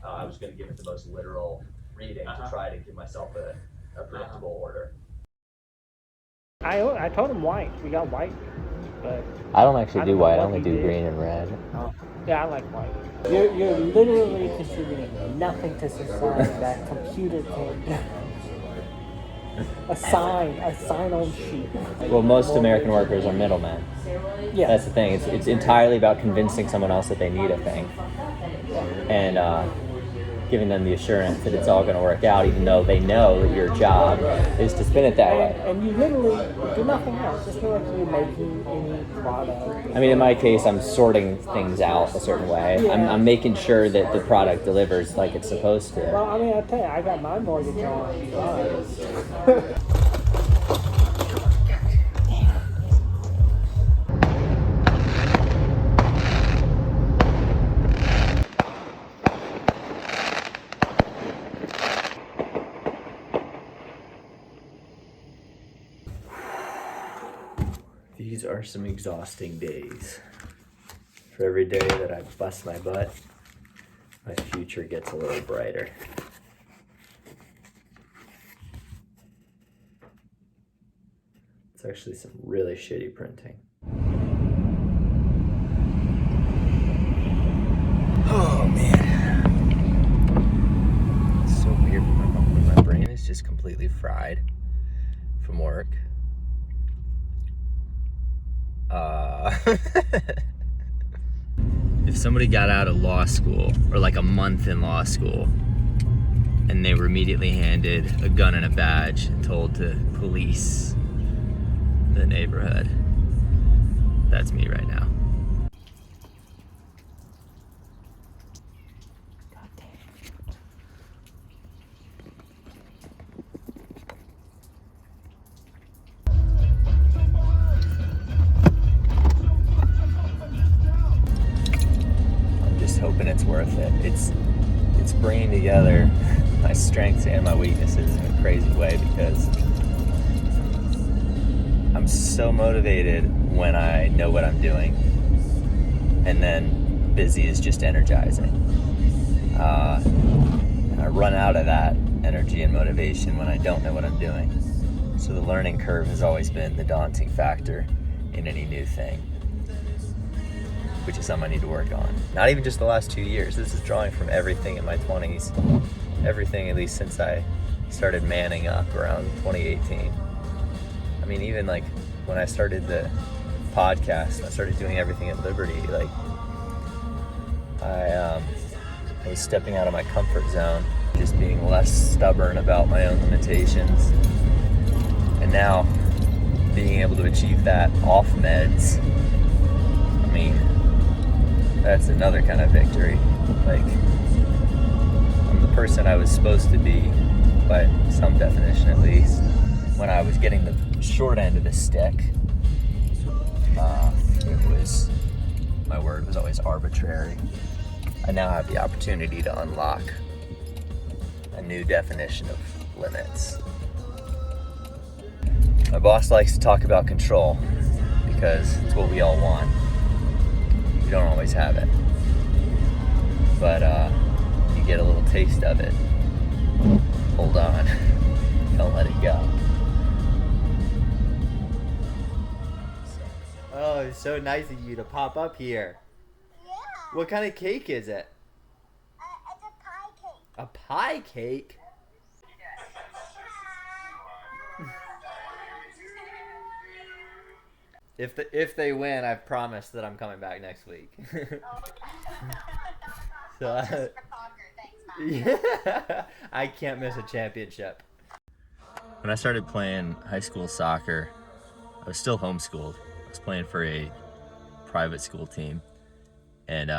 I was going to give it the most literal reading to try to give myself a predictable order. I told him white. We got white, but I don't actually do white. I only do did. green and red. Oh. Yeah, I like white. You're literally contributing nothing to society. That computer can assign on sheet. Well, most American workers are middlemen. Yeah. That's the thing. It's entirely about convincing someone else that they need a thing, and giving them the assurance that it's all going to work out, even though they know that your job is to spin it that way. And you literally do nothing else. It's not like you're making any product. I mean, in my case, I'm sorting things out a certain way. Yeah. I'm making sure that the product delivers like it's supposed to. Well, I mean, I tell you, I got my mortgage on. These are some exhausting days. For every day that I bust my butt, my future gets a little brighter. It's actually some really shitty printing. Oh man. It's so weird when my brain is just completely fried from work. If somebody got out of law school, or like a month in law school, and they were immediately handed a gun and a badge and told to police the neighborhood, that's me right now. Hoping it's worth it. It's bringing together my strengths and my weaknesses in a crazy way, because I'm so motivated when I know what I'm doing, and then busy is just energizing. And I run out of that energy and motivation when I don't know what I'm doing. So the learning curve has always been the daunting factor in any new thing. which is something I need to work on. Not even just the last 2 years. This is drawing from everything in my 20s. Everything, at least since I started manning up around 2018. I mean, even like when I started the podcast, I started doing everything at Liberty. Like, I was stepping out of my comfort zone, just being less stubborn about my own limitations. And now, being able to achieve that off meds, I mean, that's another kind of victory. Like, I'm the person I was supposed to be, by some definition at least. When I was getting the short end of the stick, my word was always arbitrary. I now have the opportunity to unlock a new definition of limits. My boss likes to talk about control because it's what we all want. You don't always have it, but you get a little taste of it. Hold on, don't let it go. Oh, it's so nice of you to pop up here. Yeah. What kind of cake is it? It's a pie cake. A pie cake? If they win, I've promised that I'm coming back next week. So yeah, I can't miss a championship. When I started playing high school soccer, I was still homeschooled. I was playing for a private school team and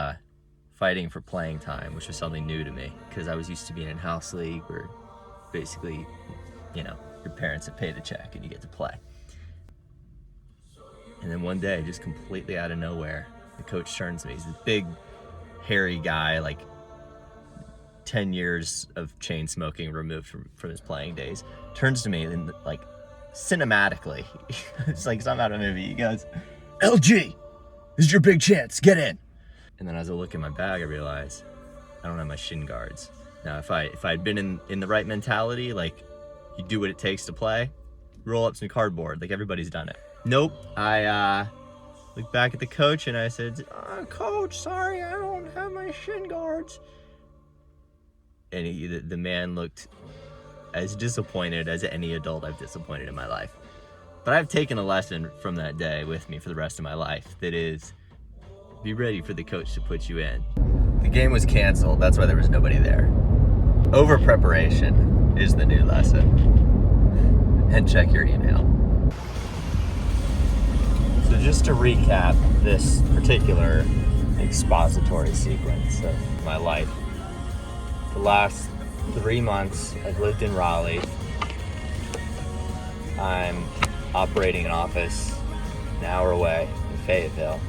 fighting for playing time, which was something new to me because I was used to being in house league where basically, you know, your parents have paid a check and you get to play. And then one day, just completely out of nowhere, the coach turns to me. He's this big, hairy guy, like 10 years of chain smoking removed from his playing days. Turns to me and like cinematically, it's like something out of a movie. He goes, "LG, this is your big chance. Get in." And then as I look in my bag, I realize I don't have my shin guards. Now, if I'd been in the right mentality, like you do what it takes to play, roll up some cardboard, like everybody's done it. Nope. I looked back at the coach and I said, "Coach, sorry, I don't have my shin guards." And the man looked as disappointed as any adult I've disappointed in my life. But I've taken a lesson from that day with me for the rest of my life. That is, be ready for the coach to put you in. The game was canceled. That's why there was nobody there. Over preparation is the new lesson. And check your email. So just to recap this particular expository sequence of my life, the last 3 months I've lived in Raleigh. I'm operating an office an hour away in Fayetteville.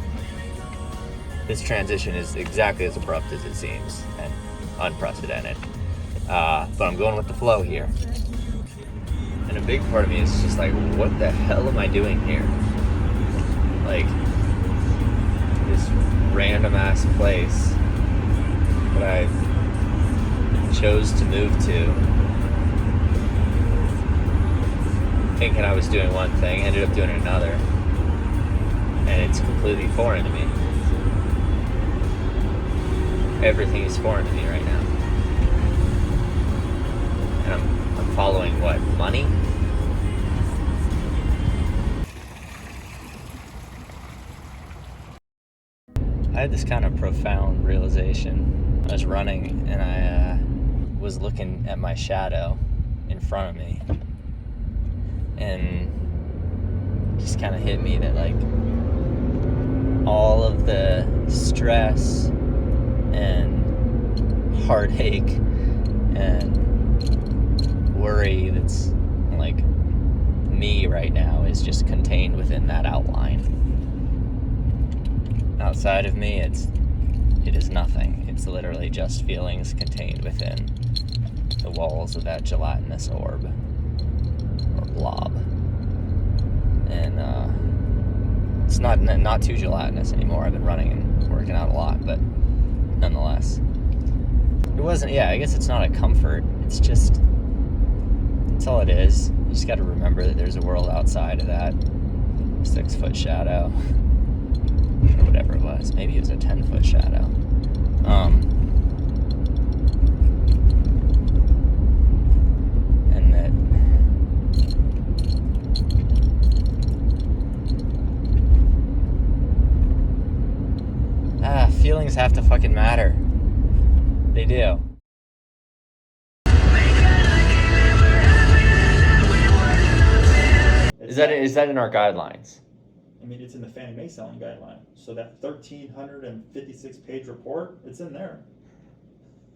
This transition is exactly as abrupt as it seems and unprecedented. But I'm going with the flow here. And a big part of me is just like, what the hell am I doing here? Like, this random ass place that I chose to move to, thinking I was doing one thing, ended up doing another, and it's completely foreign to me. Everything is foreign to me right now. And I'm following what? Money? I had this kind of profound realization. I was running and I was looking at my shadow in front of me, and just kind of hit me that like all of the stress and heartache and worry that's like me right now is just contained within that outline. Outside of me, it is nothing. It's literally just feelings contained within the walls of that gelatinous orb or blob. And it's not too gelatinous anymore. I've been running and working out a lot, but nonetheless, it wasn't. Yeah, I guess it's not a comfort. It's just, that's all it is. You just got to remember that there's a world outside of that 6-foot shadow. whatever it was. Maybe it was a 10-foot shadow. And that feelings have to fucking matter. They do. Is that in our guidelines? I mean, it's in the Fannie Mae selling guideline. So that 1,356-page report, it's in there.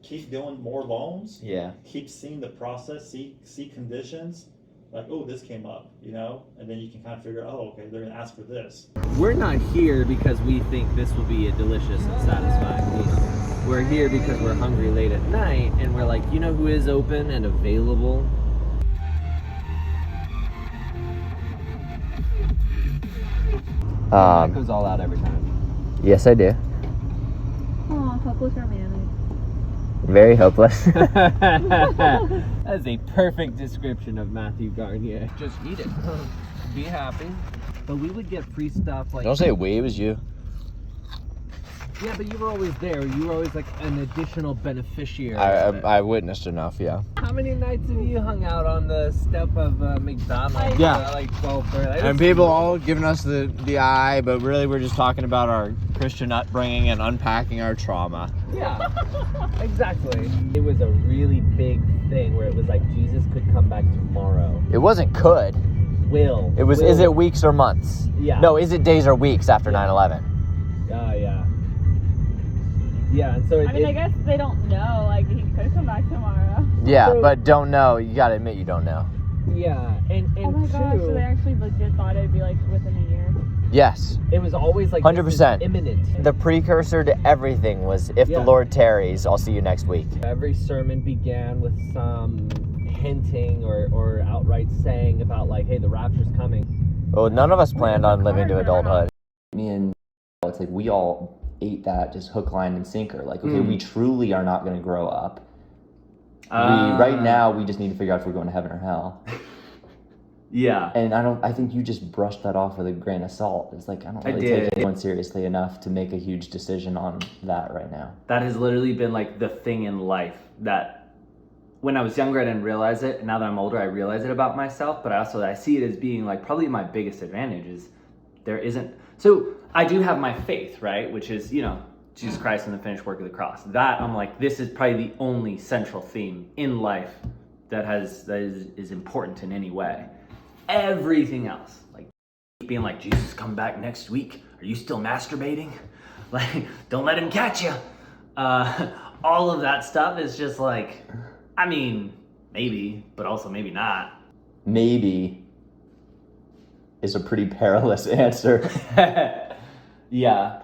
Keep doing more loans. Yeah. Keep seeing the process, see conditions. Like, oh, this came up, you know? And then you can kind of figure, oh, okay, they're going to ask for this. We're not here because we think this will be a delicious and satisfying meal. We're here because we're hungry late at night, and we're like, you know who is open and available? That goes all out every time. Yes, I do. Aw, hopeless romantic. Very hopeless. That's a perfect description of Matthew Garnier. Just eat it. Be happy. But we would get free stuff like... Don't say we, it was you. Yeah, but you were always there. You were always like an additional beneficiary. I witnessed enough, yeah. How many nights have you hung out on the step of McDonald's? Yeah. Like 12:30. And people all giving us the eye, but really we're just talking about our Christian upbringing and unpacking our trauma. Yeah, exactly. It was a really big thing where it was like Jesus could come back tomorrow. It wasn't could. Will. It was, will. Is it weeks or months? Yeah. No, is it days or weeks after 9/11? Yeah. Yeah, and so I mean, I guess they don't know. Like, he could come back tomorrow. Yeah, So- but don't know. You gotta admit you don't know. Yeah, and Oh my gosh, so they actually legit thought it'd be like within a year. Yes. it was always like 100%. imminent. The precursor to everything was, if Yeah. the Lord tarries, I'll see you next week. Every sermon began with some hinting or outright saying about like, hey, the rapture's coming. Well, none of us planned on living to adulthood. Me and it's like we all ate that just hook, line, and sinker. Like, okay, we truly are not going to grow up. Right now, we just need to figure out if we're going to heaven or hell. Yeah. And I think you just brushed that off with a grain of salt. It's like, I don't really take anyone seriously enough to make a huge decision on that right now. That has literally been like the thing in life that when I was younger, I didn't realize it. And now that I'm older, I realize it about myself. But I see it as being like probably my biggest advantage is there isn't. So I do have my faith, right? Which is, you know, Jesus Christ and the finished work of the cross. That I'm like, this is probably the only central theme in life that is important in any way. Everything else, like being like, Jesus, come back next week. Are you still masturbating? Like, don't let him catch you. All of that stuff is just like, I mean, maybe, but also maybe not. Maybe is a pretty perilous answer. Yeah.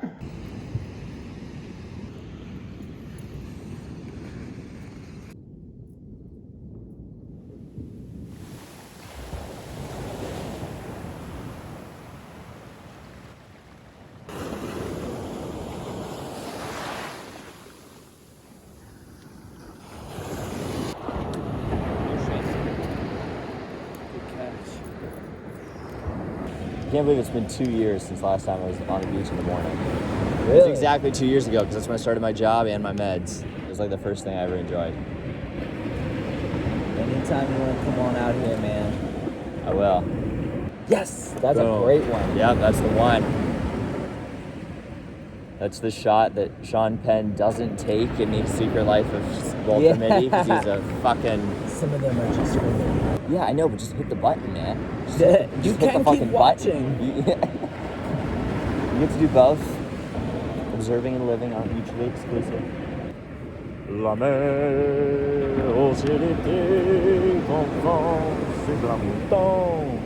I can't believe it's been 2 years since last time I was on the beach in the morning. Really? It was exactly 2 years ago because that's when I started my job and my meds. It was like the first thing I ever enjoyed. Anytime you want to come on out here, man. I will. Yes, that's a great one. Yeah, that's the one. That's the shot that Sean Penn doesn't take in The Secret Life of Walter Mitty because he's a fucking... Some of them are just for me. Yeah, I know, but just hit the button, man. Just You hit the can't fucking keep button. watching. You get to do both. Observing and living aren't mutually exclusive. La mer aux l'été confond sur la mouton.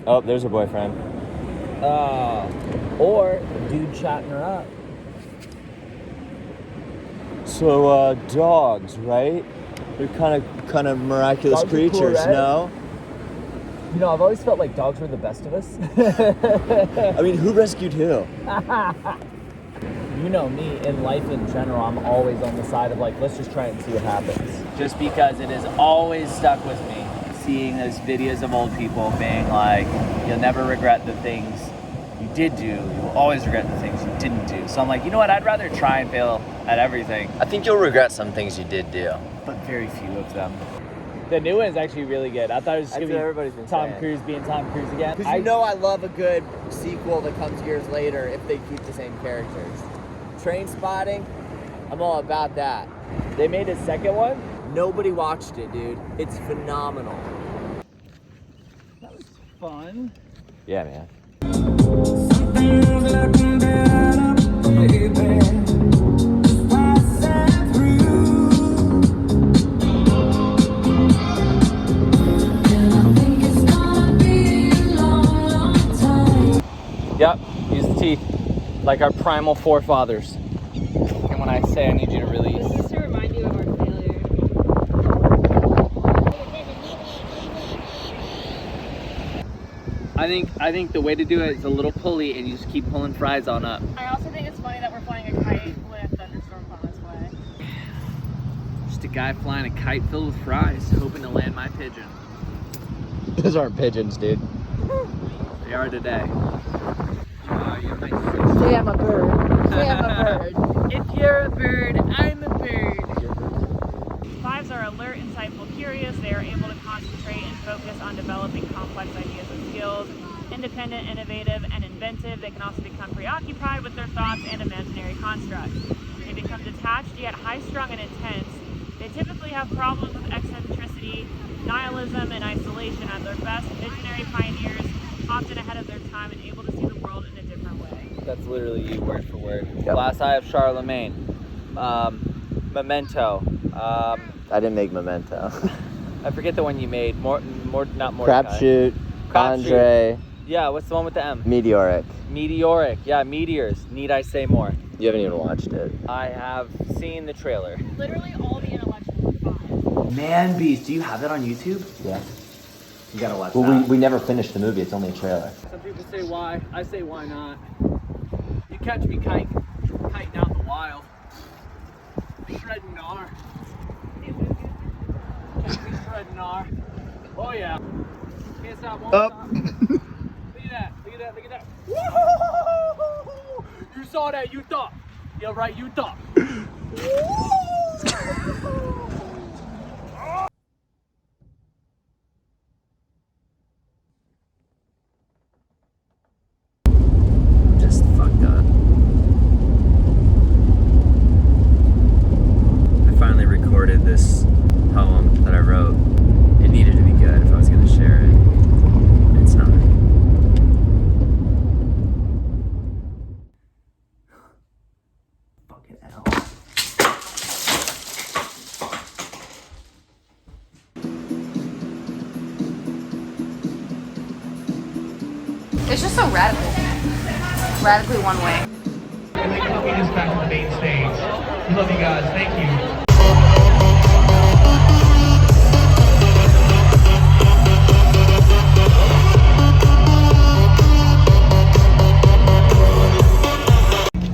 Oh, there's her boyfriend. Or dude chatting her up. So, dogs, right? They're kind of miraculous Dogs are cool, creatures, right? no? You know, I've always felt like dogs were the best of us. I mean, who rescued who? You know me, in life in general, I'm always on the side of like, let's just try and see what happens. Just because it has always stuck with me, seeing those videos of old people being like, you'll never regret the things you did do, you will always regret the things you didn't do. So I'm like, you know what? I'd rather try and fail at everything. I think you'll regret some things you did do. But very few of them. The new one's actually really good. I thought it was just gonna be Tom Cruise being Tom Cruise again. Because you know I love a good sequel that comes years later if they keep the same characters. Train Spotting, I'm all about that. They made a second one? Nobody watched it, dude. It's phenomenal. That was fun. Yeah, man. Yep, use the teeth like our primal forefathers. And when I say I need you to release. This is to remind you of our failure. I think the way to do it is a little pulley and you just keep pulling fries on up. I also think it's funny that we're flying a kite with thunderstorms on its way. Just a guy flying a kite filled with fries, hoping to land my pigeon. Those aren't pigeons, dude. They are today. Say I'm a bird. Say I'm a bird. If you're a bird, I'm a bird. Fives are alert, insightful, curious. They are able to concentrate and focus on developing complex ideas and skills. Independent, innovative, and inventive. They can also become preoccupied with their thoughts and imaginary constructs. They become detached yet high-strung and intense. They typically have problems with eccentricity, nihilism, and isolation. At their best, visionary pioneers, often ahead of their time and able to see the world in a different way. That's literally you, word for word. Last Eye of Charlemagne. Memento. I didn't make Memento. I forget the one you made. Not Mordecai. Crapshoot. Andre. Yeah, what's the one with the M? Meteoric. Meteoric. Yeah, meteors. Need I say more? You haven't even watched it. I have seen the trailer. Literally all the intellectual five. Man Beast. Do you have that on YouTube? Yeah. You gotta watch Well, that. we never finished the movie. It's only a trailer. Some people say why. I say why not. You catch me kiting out in the wild. Shredding gnar. Catch me shredding gnar. Oh yeah. Can't stop, won't stop. Look at that. Look at that. Look at that. Woo-hoo-hoo-hoo-hoo-hoo-hoo. You saw that. You thought. Yeah, right. You thought. Just fucked up. I finally recorded this poem that I wrote. It needed to be good if I was going to share it. It's not. Fucking hell. It's just so radical. Radically one way. And they can lead us back to the main stage. We love you guys. Thank you.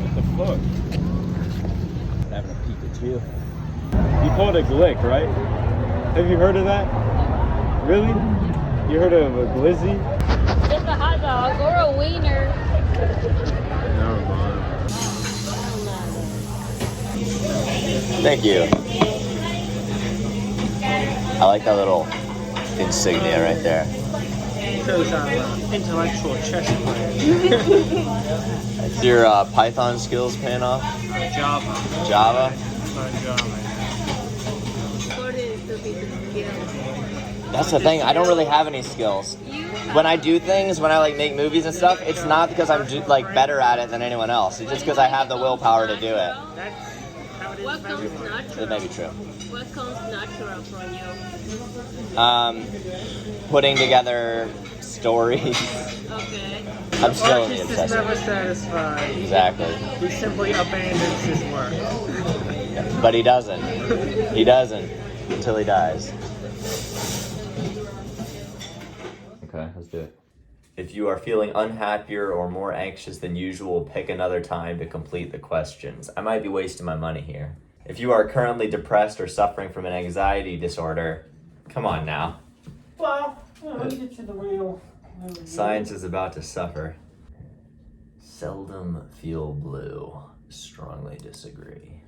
What the fuck? Having a Pikachu. You called it glick, right? Have you heard of that? Really? You heard of a glizzy? Just a hot dog or a wiener. Never mind. Thank you. I like that little insignia right there. Shows I'm intellectual chess player. Is your Python skills paying off? Java. Java? That's the thing. I don't really have any skills. When I do things, when I like make movies and stuff, it's not because I'm like better at it than anyone else. It's just because I have the willpower to do it. What comes natural? It may be true. What comes natural from you? Putting together stories. Okay. I'm still in the Artist is obsession. never satisfied. Exactly. He simply abandons his work. But he doesn't. He doesn't until he dies. Okay, let's do it. If you are feeling unhappier or more anxious than usual, pick another time to complete the questions. I might be wasting my money here. If you are currently depressed or suffering from an anxiety disorder, come on now. Well, let me get to the real. Science is about to suffer. seldom feel blue. Strongly disagree.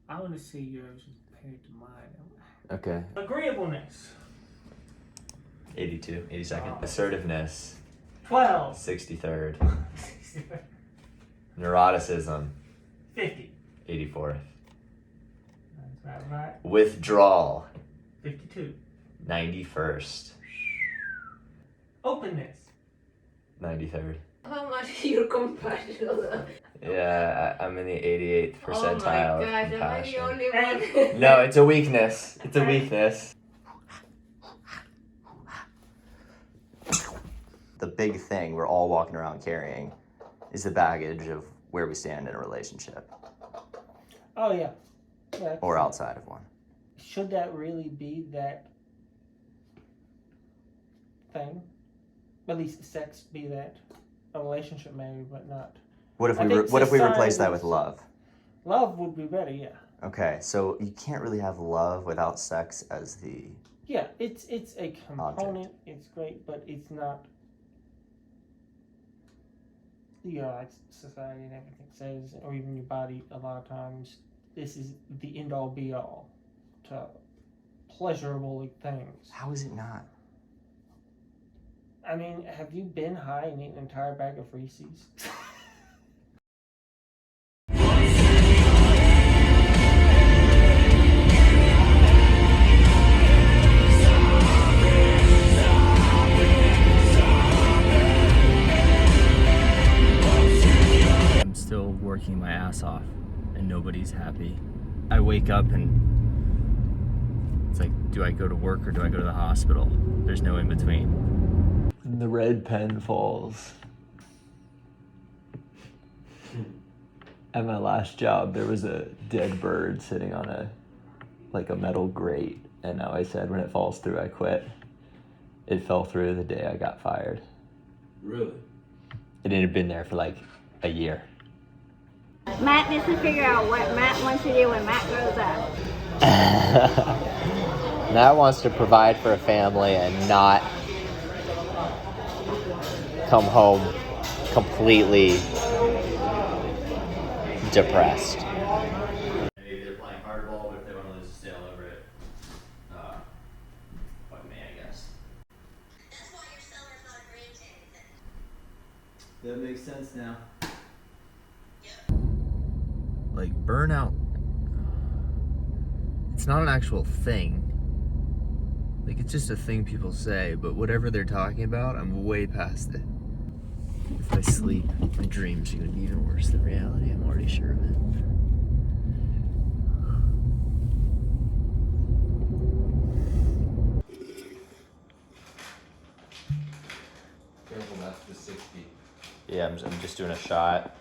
I want to see yours compared to mine. Okay. Agreeableness. 82, 82nd. Oh. Assertiveness. 12. 63rd. Neuroticism. 50. 84th. That's right. Withdrawal. 52. 91st. Openness. 93rd. How much are you compassionate? Yeah, I'm in the 88th percentile. Oh my of gosh, am I the compassion. only one? No, it's a weakness. It's a weakness. The big thing we're all walking around carrying is the baggage of where we stand in a relationship. Oh yeah. Yeah. Or outside of one. Should that really be that thing? At least sex be that. A relationship maybe, but not. What if we replace that with love? Love would be better, yeah. Okay, so you can't really have love without sex as the... Yeah, it's a component. It's great, but it's not. You know, like society and everything says, or even your body. A lot of times, this is the end all be all to pleasurable things. How is it not? I mean, have you been high and eaten an entire bag of Reese's? I'm still working my ass off and nobody's happy. I wake up and it's like, do I go to work or do I go to the hospital? There's no in between. The red pen falls. At my last job, there was a dead bird sitting on a metal grate, and now I said when it falls through, I quit. It fell through the day I got fired. Really? It had been there for like a year. Matt needs to figure out what Matt wants to do when Matt grows up. Matt wants to provide for a family and not come home completely depressed. Maybe they're playing hardball, but if they want to lose a sail over it, fuck me, I guess. That's why your seller's not agreeing to anything. That makes sense now. Like, burnout, it's not an actual thing. Like, it's just a thing people say, but whatever they're talking about, I'm way past it. If I sleep, my dreams are gonna be even worse than reality, I'm already sure of it. Careful, that's the 60. Yeah, I'm just doing a shot.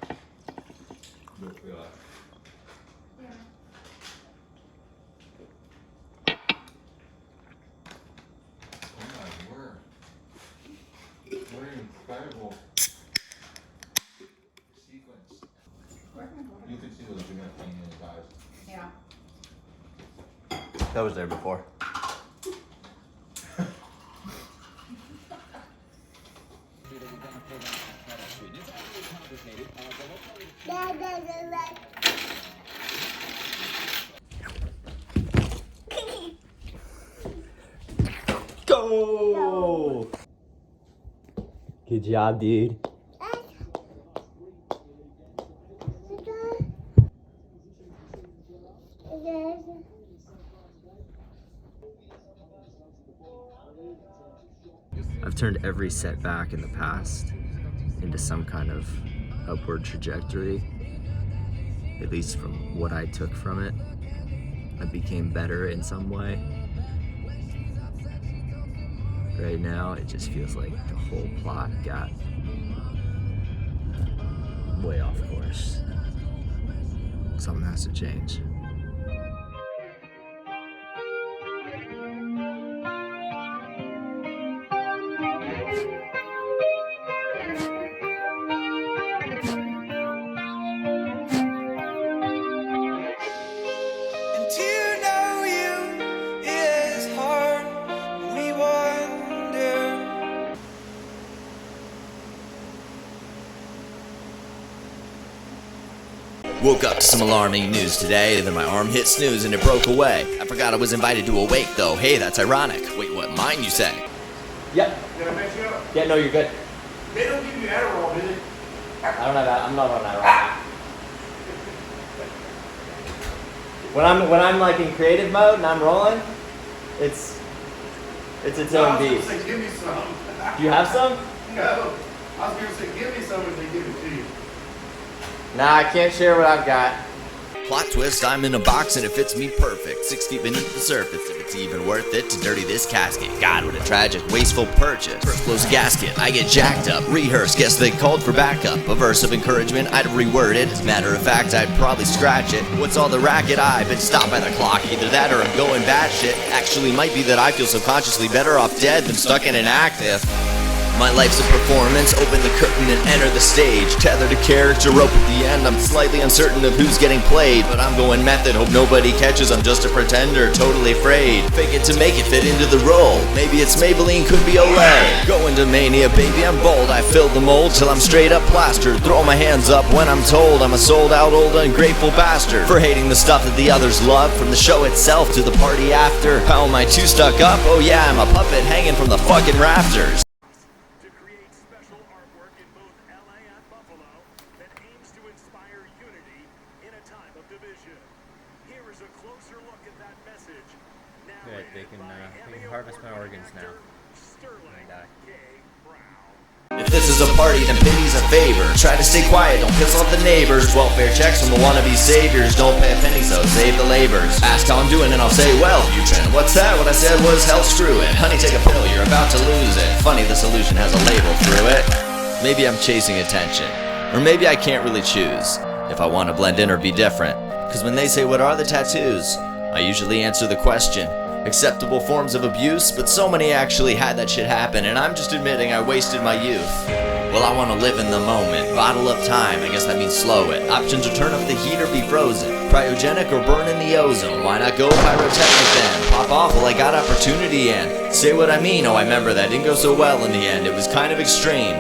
What an incredible sequence. You could see the legitimate pain in his eyes. Yeah. That was there before. Go! Good job, dude. I've turned every setback in the past into some kind of upward trajectory, at least from what I took from it. I became better in some way. Right now, it just feels like the whole plot got way off course. Something has to change. And to know you is hard. We Woke up to some alarming news today, then my arm hit snooze and it broke away. I forgot I was invited to a wake though. Hey, that's ironic. Wait, what? Mine, you say? Yep. Did I mess you up? Yeah, no, you're good. They don't give you Adderall, do they? I don't have that. I'm not on that right now. When I'm like in creative mode and I'm rolling, it's its own beast. I was gonna say, give me some. Do you have some? No. I was gonna say, give me some if they give it to you. Nah, I can't share what I've got. Plot twist, I'm in a box and it fits me perfect. 6 feet beneath the surface, if it's even worth it to dirty this casket. God, what a tragic, wasteful purchase. First blows a gasket, I get jacked up, rehearse, guess they called for backup. A verse of encouragement, I'd reword it. As a matter of fact, I'd probably scratch it. What's all the racket? I've been stopped by the clock. Either that or I'm going batshit. Actually, might be that I feel subconsciously better off dead than stuck in an active. My life's a performance, open the curtain and enter the stage. Tethered to character rope at the end, I'm slightly uncertain of who's getting played. But I'm going method, hope nobody catches, I'm just a pretender, totally afraid. Fake it to make it fit into the role, maybe it's Maybelline, could be Olay. Going to mania, baby, I'm bold, I fill the mold till I'm straight up plastered. Throw my hands up when I'm told I'm a sold out, old, ungrateful bastard. For hating the stuff that the others love, from the show itself to the party after. How am I too stuck up? Oh yeah, I'm a puppet hanging from the fucking rafters. Good, they can harvest my organs now. If this is a party, then pity's a favor. Try to stay quiet, don't piss off the neighbors. Welfare checks from the wannabe saviors. Don't pay a penny, so save the labors. Ask how I'm doing and I'll say, well, you trend. What's that? What I said was, hell, screw it. Honey, take a pill, you're about to lose it. Funny, the solution has a label through it. Maybe I'm chasing attention. Or maybe I can't really choose if I want to blend in or be different. Cause when they say, what are the tattoos? I usually answer the question. Acceptable forms of abuse, but so many actually had that shit happen, and I'm just admitting I wasted my youth. Well, I want to live in the moment, bottle up time, I guess that means slow it. Options are turn up the heat or be frozen, cryogenic or burn in the ozone. Why not go pyrotechnic then? Pop off, well I got opportunity and say what I mean. Oh, I remember that didn't go so well in the end, it was kind of extreme.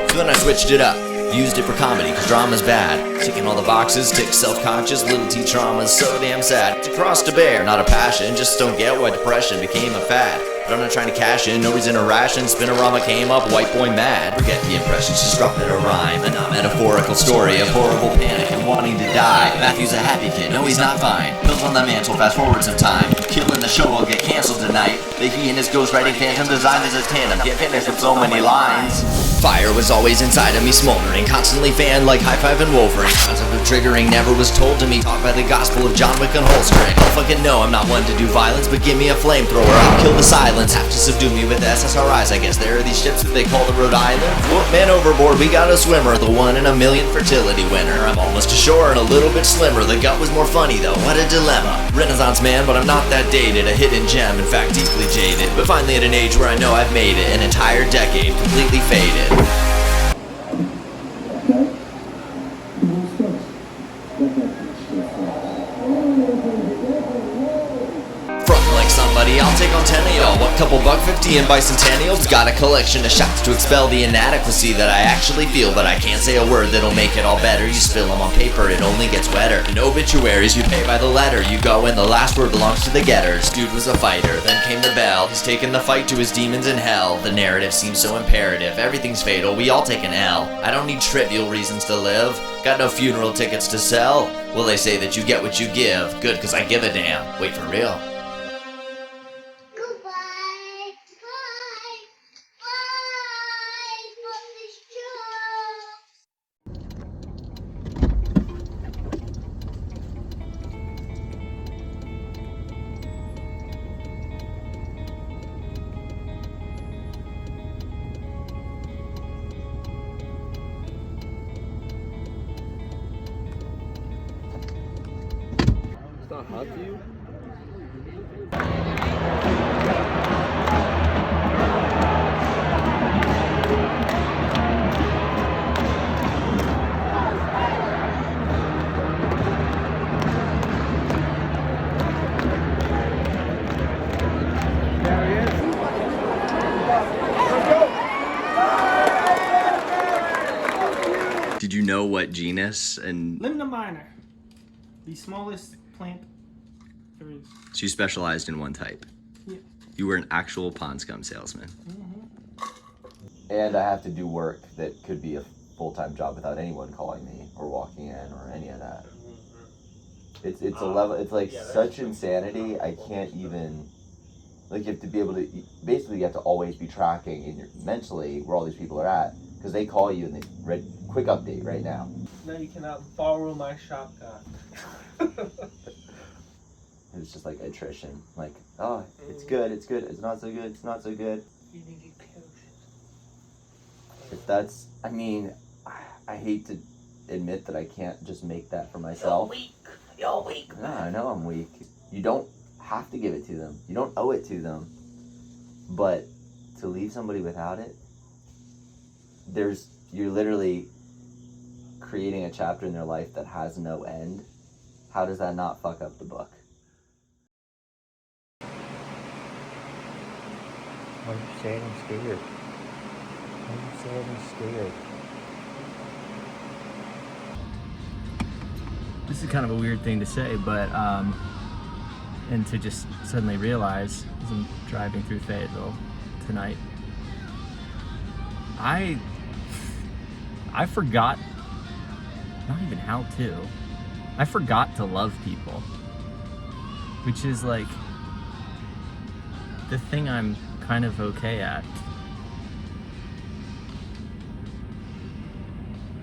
So then I switched it up. Used it for comedy, cause drama's bad. Ticking all the boxes, tick self-conscious, little T trauma's so damn sad. It's a cross to bear, not a passion, just don't get why depression became a fad. But I'm not trying to cash in, no reason to ration. Spinorama came up, white boy mad. Forget the impressions, just drop it a rhyme. A non-metaphorical story of horrible panic and wanting to die. Matthew's a happy kid, no he's not fine. Pills on the mantle, fast forward some time. Killing the show will get cancelled tonight. The he and his ghostwriting phantom designed as a tandem. Can't finish with so many lines. Fire was always inside of me smoldering, constantly fanned like high-five and Wolverine. Concept of triggering never was told to me, taught by the gospel of John Wick and Holstering. I'll fucking know I'm not one to do violence, but give me a flamethrower, I'll kill the silence. Have to subdue me with SSRIs, I guess there are these ships that they call the Rhode Island. Whoop, man overboard, we got a swimmer, the 1 in a million fertility winner. I'm almost ashore and a little bit slimmer, the gut was more funny though, what a dilemma. Renaissance man, but I'm not that dated, a hidden gem, in fact deeply jaded. But finally at an age where I know I've made it, an entire decade completely faded. Front like somebody, I'll take on 10 of y'all. What couple $1.50 in bicentennials? Got a collection of shots to expel the inadequacy that I actually feel, but I can't say a word that'll make it all better. You spill them on paper, it only gets wetter. In obituaries, you pay by the letter. You go and the last word belongs to the getters. Dude was a fighter, then came the bell. He's taken the fight to his demons in hell. The narrative seems so imperative. Everything's fatal, we all take an L. I don't need trivial reasons to live. Got no funeral tickets to sell. Well, they say that you get what you give. Good, cause I give a damn. Wait, for real. It's not hot to you? Did you know what genus? And Limna minor, the smallest plant there is. so you specialized in one type. Yeah. You were an actual pond scum salesman. Mm-hmm. And I have to do work that could be a full-time job without anyone calling me or walking in or any of that. It's a level. It's like such insanity. I can't even. Like, you have to be able to. Basically, you have to always be tracking in your mentally where all these people are at, because they call you and they read quick update right now. Now you cannot borrow my shotgun. It's just like attrition. Like, oh, it's good. It's good. It's not so good. It's not so good. You need to coach it. If that's. I mean, I hate to admit that I can't just make that for myself. You're weak. No, I know I'm weak. You don't have to give it to them. You don't owe it to them. But to leave somebody without it, you're literally creating a chapter in their life that has no end. How does that not fuck up the book? Why are you sad and scared? Why are you sad and scared? This is kind of a weird thing to say, but and to just suddenly realize as I'm driving through Fayetteville tonight, I forgot, not even how to, I forgot to love people, which is like the thing I'm kind of okay at.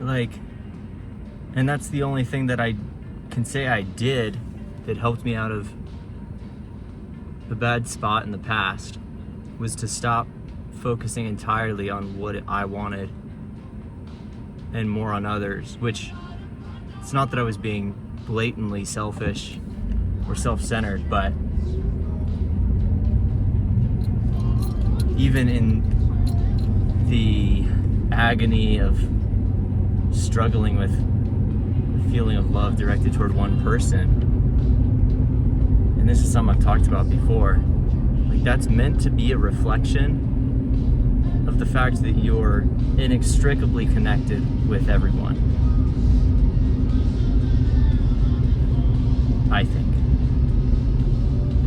Like, and that's the only thing that I can say I did that helped me out of the bad spot in the past, was to stop focusing entirely on what I wanted and more on others, which it's not that I was being blatantly selfish or self-centered, but even in the agony of struggling with the feeling of love directed toward one person, and this is something I've talked about before, like that's meant to be a reflection of the fact that you're inextricably connected with everyone. I think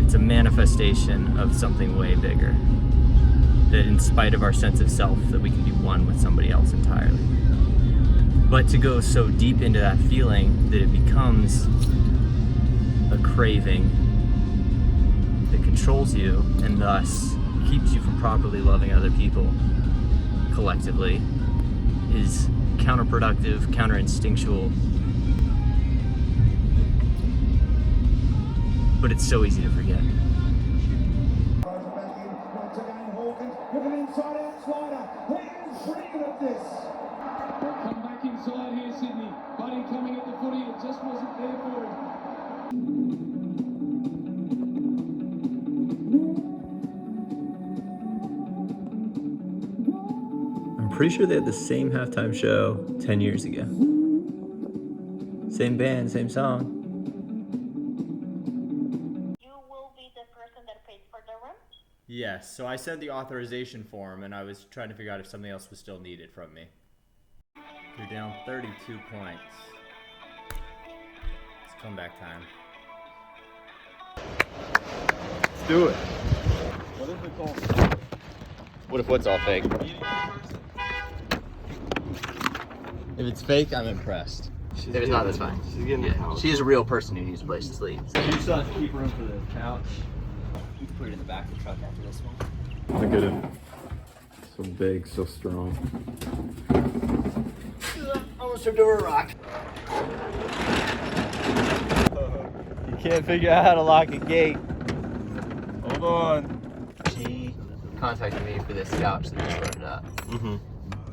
it's a manifestation of something way bigger, that in spite of our sense of self, that we can be one with somebody else entirely. But to go so deep into that feeling that it becomes a craving that controls you and thus keeps you from properly loving other people collectively is counterproductive, counterinstinctual, but it's so easy to forget. With an inside-out slider, he's shredded at this. Come back inside here, Sydney. Buddy coming at the footy, it just wasn't there for him. I'm pretty sure they had the same halftime show 10 years ago. Same band, same song. Yes, so I sent the authorization form and I was trying to figure out if something else was still needed from me. You're down 32 points. It's comeback time. Let's do it. What if it's all fake? What if what's all fake? If it's fake, I'm impressed. If it's not, that's fine. She's a real person who needs a place to sleep. You still have to keep room for the couch. You can put it in the back of the truck after this one. Look at it. So big, so strong. Almost tripped over a rock. You can't figure out how to lock a gate. Hold on. She contacted me for this couch that just loaded up.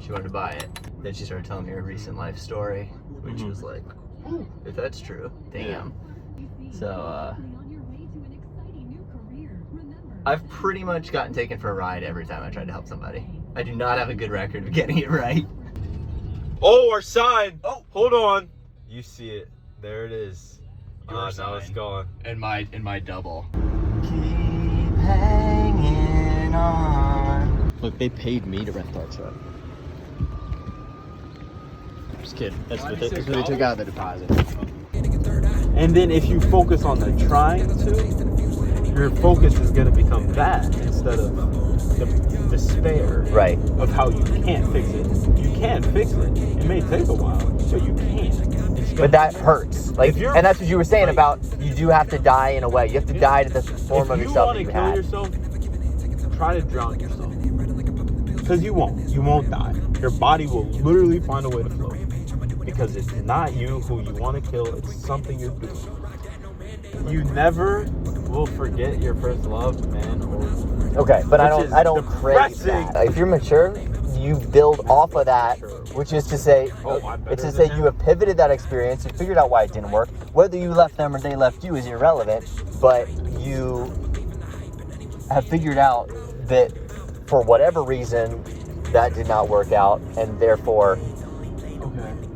She wanted to buy it. Then she started telling me her recent life story, which was like, if that's true, damn. So, I've pretty much gotten taken for a ride every time I tried to help somebody. I do not have a good record of getting it right. Oh, our sign! Oh, hold on. You see it. There it is. Your now it's gone. In my double. Keep hanging on. Look, they paid me to rent our truck. Just kidding. That's what they took out of the deposit. And then if you focus on the trying to, your focus is going to become that instead of the despair of how you can't fix it. You can fix it. It may take a while, but you can. But that hurts. Like, and that's what you were saying about you do have to die in a way. You have to die to the form of yourself that you had. If you want to kill yourself, try to drown yourself. Because you won't. You won't die. Your body will literally find a way to float. Because it's not you who you want to kill. It's something you're doing. You never will forget your first love, man. Okay, but I don't crave that. If you're mature, you build off of that, which is to say, it's to say you have pivoted that experience, you figured out why it didn't work. Whether you left them or they left you is irrelevant, but you have figured out that for whatever reason that did not work out, and therefore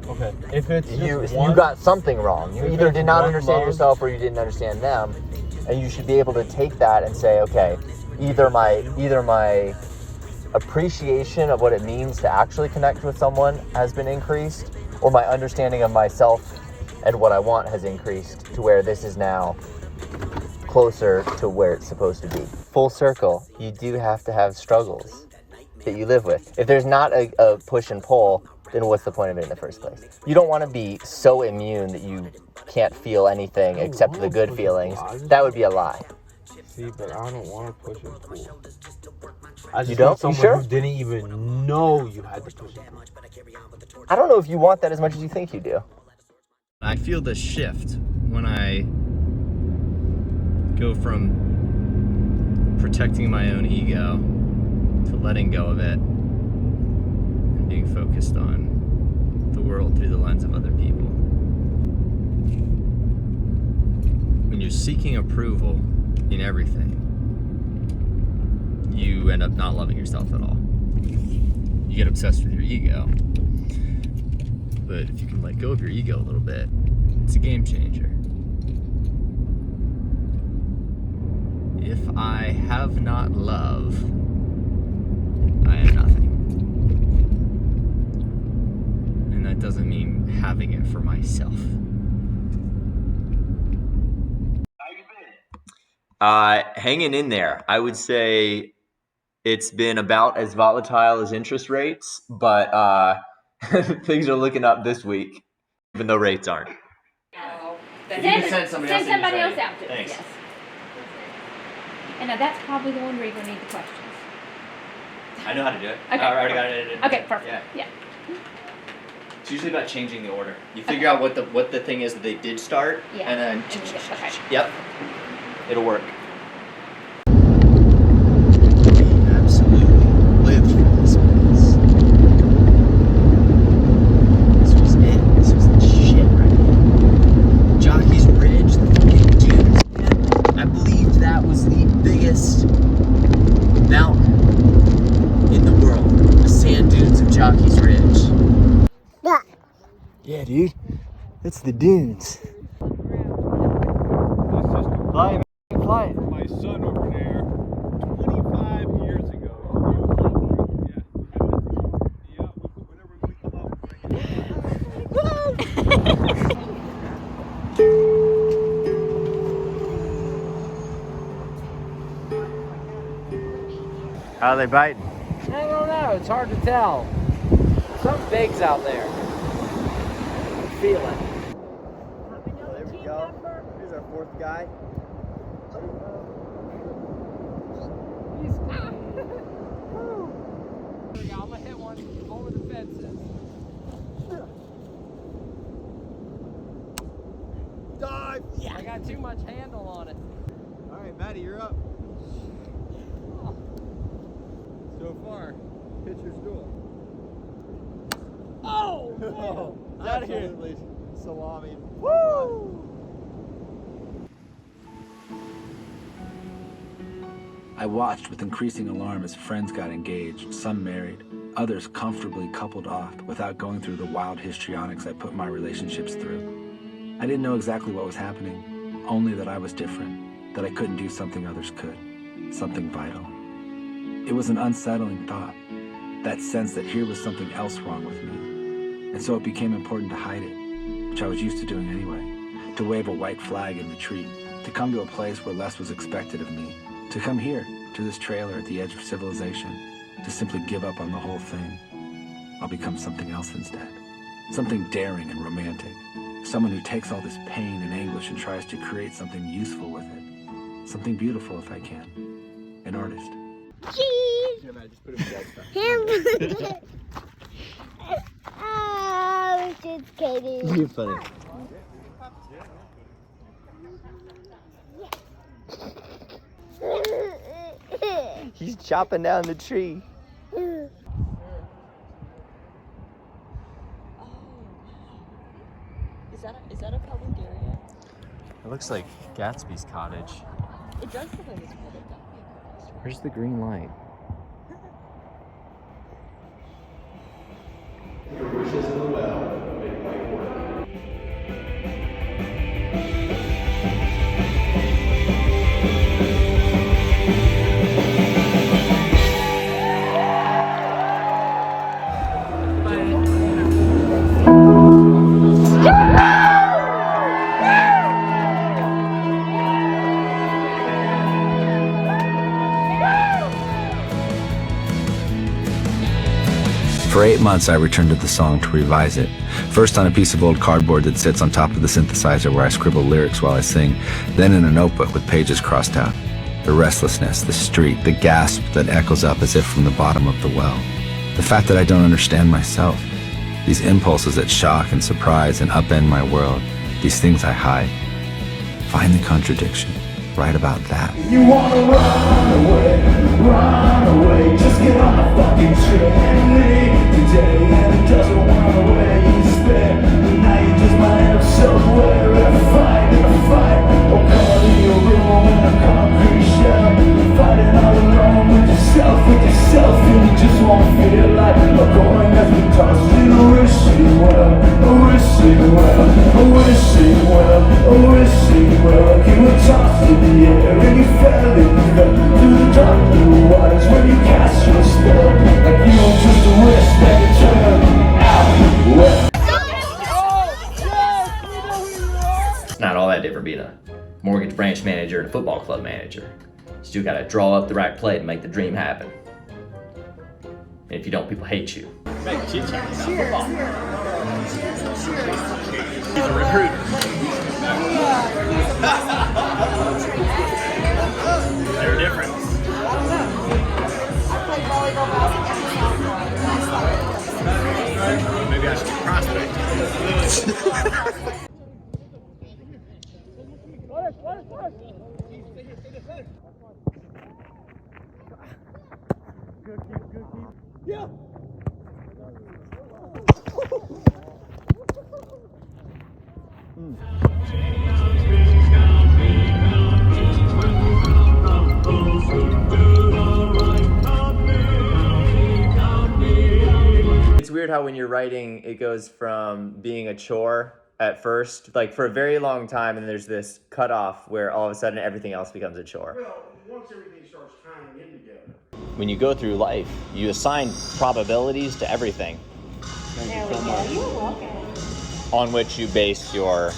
Okay. If it's you got something wrong. You either did not understand yourself or you didn't understand them, and you should be able to take that and say, okay, either my appreciation of what it means to actually connect with someone has been increased, or my understanding of myself and what I want has increased to where this is now closer to where it's supposed to be. Full circle, you do have to have struggles that you live with. If there's not a push and pull, then what's the point of it in the first place? You don't want to be so immune that you can't feel anything except the good feelings. That would be a lie. See, but I don't want to push and pull. I just You don't? want You someone sure? who didn't even know you had to push and pull. I don't know if you want that as much as you think you do. I feel the shift when I go from protecting my own ego to letting go of it and being focused on the world through the lens of other people. When you're seeking approval in everything, you end up not loving yourself at all. You get obsessed with your ego. But if you can let go of your ego a little bit, it's a game changer. If I have not love, I am nothing. And that doesn't mean having it for myself. Hanging in there. I would say it's been about as volatile as interest rates, but things are looking up this week, even though rates aren't. If you can send somebody else out to. Thanks. Yes. And now that's probably the one where you're going to need the questions. I know how to do it. Okay, I already got it. Okay, perfect. Yeah. It's usually about changing the order. You figure out what the thing is that they did start, Yeah. and then Okay. yep, it'll work. Absolutely lived for this place. This was it. This was the shit right here. Jockey's Ridge, the fucking dunes, man. I believed that was the biggest mountain in the world. The sand dunes of Jockey's Ridge. Yeah, dude. It's the dunes. Fly, man. Fly. My son over there, 25 years ago. How are they biting? I don't know. It's hard to tell. Some big's out there. Feel it. There we go. Here's our fourth guy. I'm gonna hit one over the fences. Dive! Yeah. I got too much handle on it. Alright, Maddie, you're up. So far, pitcher's duel. Oh! Oh, Out of here. absolutely salami. Woo! I watched with increasing alarm as friends got engaged, some married, others comfortably coupled off without going through the wild histrionics I put my relationships through. I didn't know exactly what was happening, only that I was different, that I couldn't do something others could, something vital. It was an unsettling thought, that sense that here was something else wrong with me. And so it became important to hide it, which I was used to doing anyway. To wave a white flag in retreat. To come to a place where less was expected of me. To come here, to this trailer at the edge of civilization. To simply give up on the whole thing. I'll become something else instead. Something daring and romantic. Someone who takes all this pain and anguish and tries to create something useful with it. Something beautiful if I can. An artist. Cheese! Hamburger! Oh, just kidding. You're funny. He's chopping down the tree. Is that a public area? It looks like Gatsby's cottage. It does look like it's public. Where's the green light? Your wishes in the well make light work. For 8 months, I returned to the song to revise it. First on a piece of old cardboard that sits on top of the synthesizer where I scribble lyrics while I sing, then in a notebook with pages crossed out. The restlessness, the street, the gasp that echoes up as if from the bottom of the well. The fact that I don't understand myself. These impulses that shock and surprise and upend my world. These things I hide. Find the contradiction. Write about that. You wanna run away, just get on the fucking train and leave today. And it doesn't want the way you spend, but now you just might have somewhere in a fight, or call in your room in a concrete shell, fighting all alone with yourself, and you just won't feel like a coin that's been tossed in a wishing well, like you were tossed in the air and you fell through the dark blue waters when you cast your spell, like you were just a wish that could turn out well. It's not all that different being a mortgage branch manager and a football club manager. You still gotta draw up the right play to make the dream happen. And if you don't, people hate you. Make chit chat about football. He's a recruiter. They're different. Maybe I should be prospect. Yeah. It's weird how when you're writing, it goes from being a chore at first, like for a very long time, and there's this cutoff where all of a sudden everything else becomes a chore. Well, once everything starts tying in together. When you go through life, you assign probabilities to everything. There we go. You're welcome. On which you base your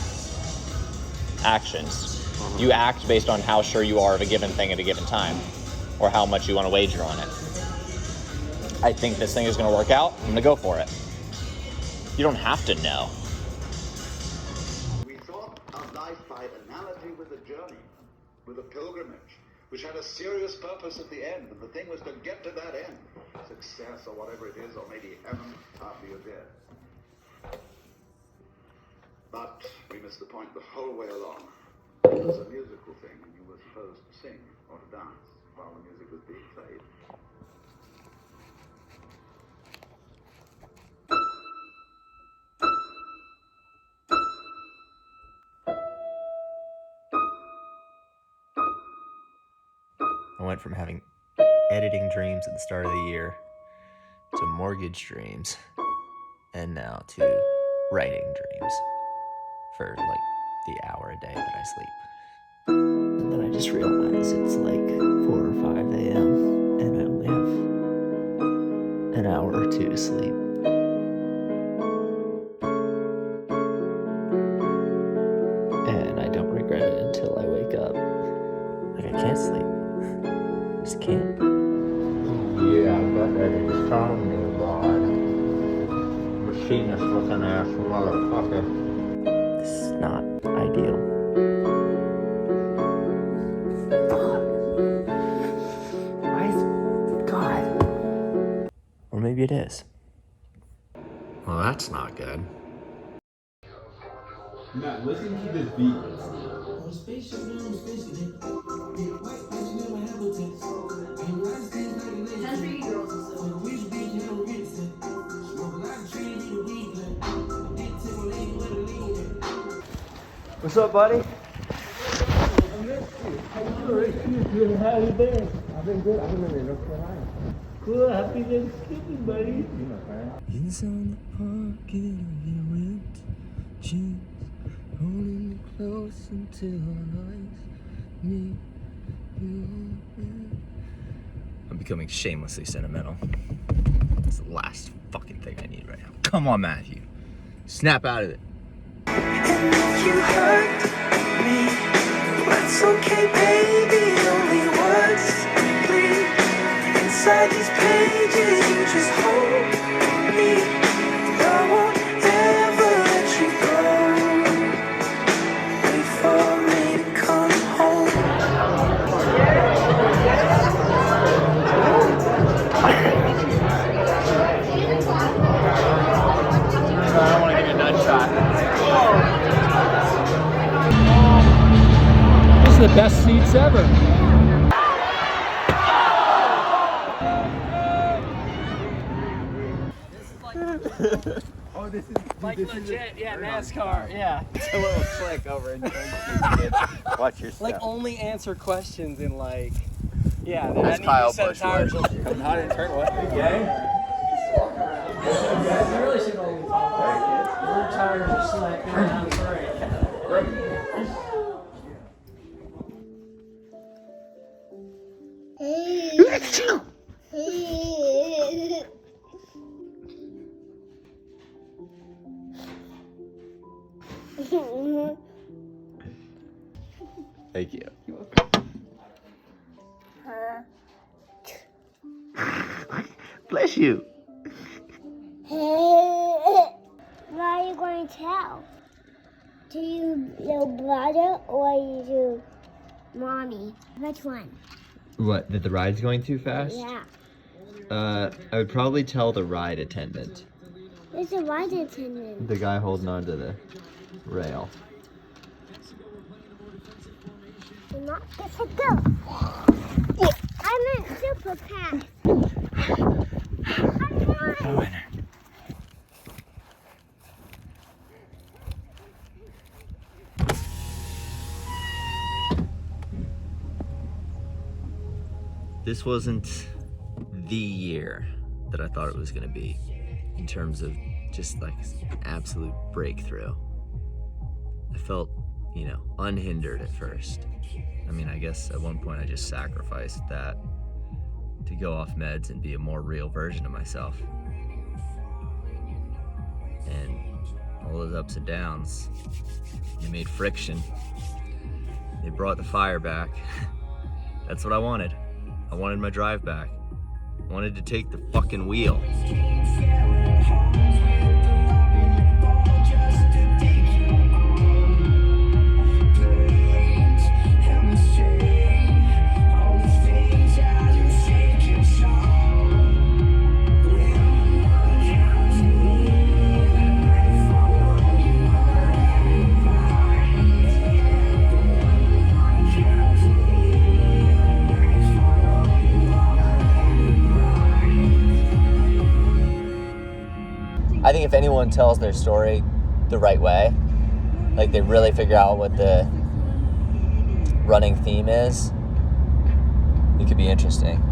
actions. You act based on how sure you are of a given thing at a given time, or how much you want to wager on it. I think this thing is going to work out. I'm going to go for it. You don't have to know. We thought of life by analogy with a journey, with a pilgrimage, which had a serious purpose at the end, and the thing was to get to that end. Success or whatever it is, or maybe heaven after you're dead. But we missed the point the whole way along. It was a musical thing, and you were supposed to sing or to dance while the music was being played. I went from having editing dreams at the start of the year to mortgage dreams, and now to writing dreams for like the hour a day that I sleep. And then I just realized it's like 4 or 5 a.m. and I only have an hour or two to sleep. ass motherfucker. This is not ideal. Why is God? Or maybe it is. Well, that's not good. Matt, listen to this beat. What's up, buddy? Good, how you been? I've been good. I've been in North Carolina. Cool, happy Thanksgiving, buddy. Inside the pocket of your ripped jeans, holding you close until our eyes meet. I'm becoming shamelessly sentimental. It's the last fucking thing I need right now. Come on, Matthew. Snap out of it. You hurt me, that's okay, baby. Only words bleed inside these pages. You just hold me. I won't ever let you go. Wait for me to come home. I don't want to give you a nut shot. This is the best seats ever. Oh, this is Like legit, yeah, NASCAR, yeah. It's a little click over in Watch your step. Like only answer questions in like, yeah. That's Kyle Busch. How to turn what? You really should only talk. We're tired of slacking around three. Thank you. Bless you. What are you going to tell? To your little brother or to mommy? Which one? What, that the ride's going too fast? Yeah. I would probably tell the ride attendant. There's a ride attendant. The guy holding on to the rail. You're not just a go. I meant super fast. A winner. This wasn't the year that I thought it was going to be in terms of just like an absolute breakthrough. I felt, unhindered at first. I mean, I guess at one point I just sacrificed that to go off meds and be a more real version of myself. And all those ups and downs, they made friction. They brought the fire back. That's what I wanted. I wanted my drive back. I wanted to take the fucking wheel. I think if anyone tells their story the right way, like they really figure out what the running theme is, it could be interesting.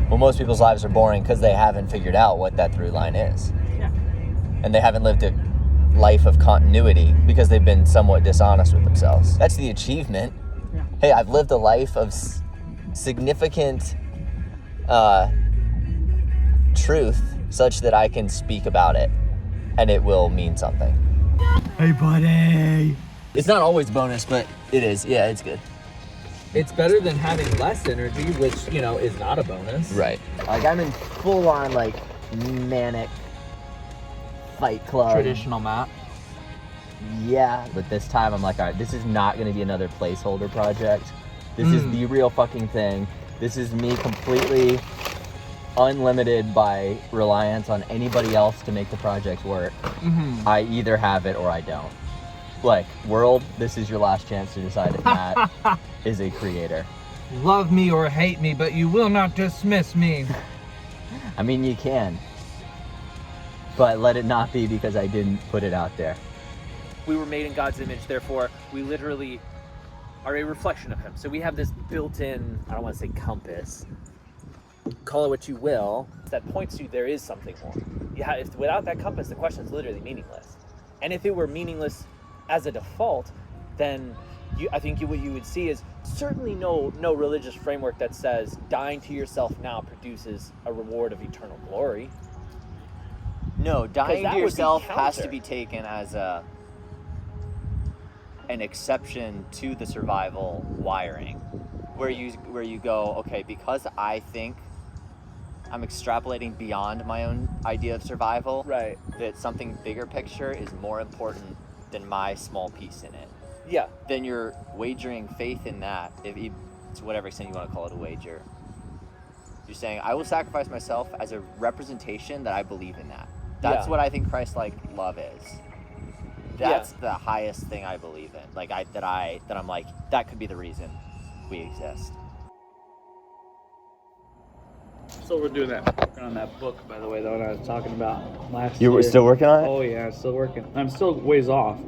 Well, most people's lives are boring because they haven't figured out what that through line is. Yeah. And they haven't lived a life of continuity because they've been somewhat dishonest with themselves. That's the achievement. Yeah. Hey, I've lived a life of significant truth such that I can speak about it and it will mean something. Hey, buddy. It's not always bonus, but it is. Yeah, it's good. It's better than having less energy, which, you know, is not a bonus. Right. Like, I'm in full-on, like, manic Fight Club. Traditional Matt. Yeah, but this time I'm like, all right, this is not going to be another placeholder project. This is the real fucking thing. This is me completely unlimited by reliance on anybody else to make the project work. I either have it or I don't. Like, world, this is your last chance to decide if Matt is a creator. Love me or hate me, but you will not dismiss me. I mean, you can. But let it not be because I didn't put it out there. We were made in God's image, therefore we literally are a reflection of him. So we have this built-in, I don't want to say compass, call it what you will, that points to there is something more. Yeah, if without that compass, the question is literally meaningless. And if it were meaningless as a default, then I think what you would see is certainly no religious framework that says dying to yourself now produces a reward of eternal glory. No, dying to yourself has to counter. be taken as an exception to the survival wiring, where you go, okay, because I think I'm extrapolating beyond my own idea of survival, right? That something bigger picture is more important than my small piece in it. Yeah. Then you're wagering faith in that, to whatever extent you want to call it a wager. You're saying, I will sacrifice myself as a representation that I believe in that. That's what I think Christ-like love is. That's the highest thing I believe in. Like I'm like, that could be the reason we exist. So we're doing that, working on that book, by the way, though, that I was talking about last You year. were still working on it? Oh yeah, still working. I'm still ways off,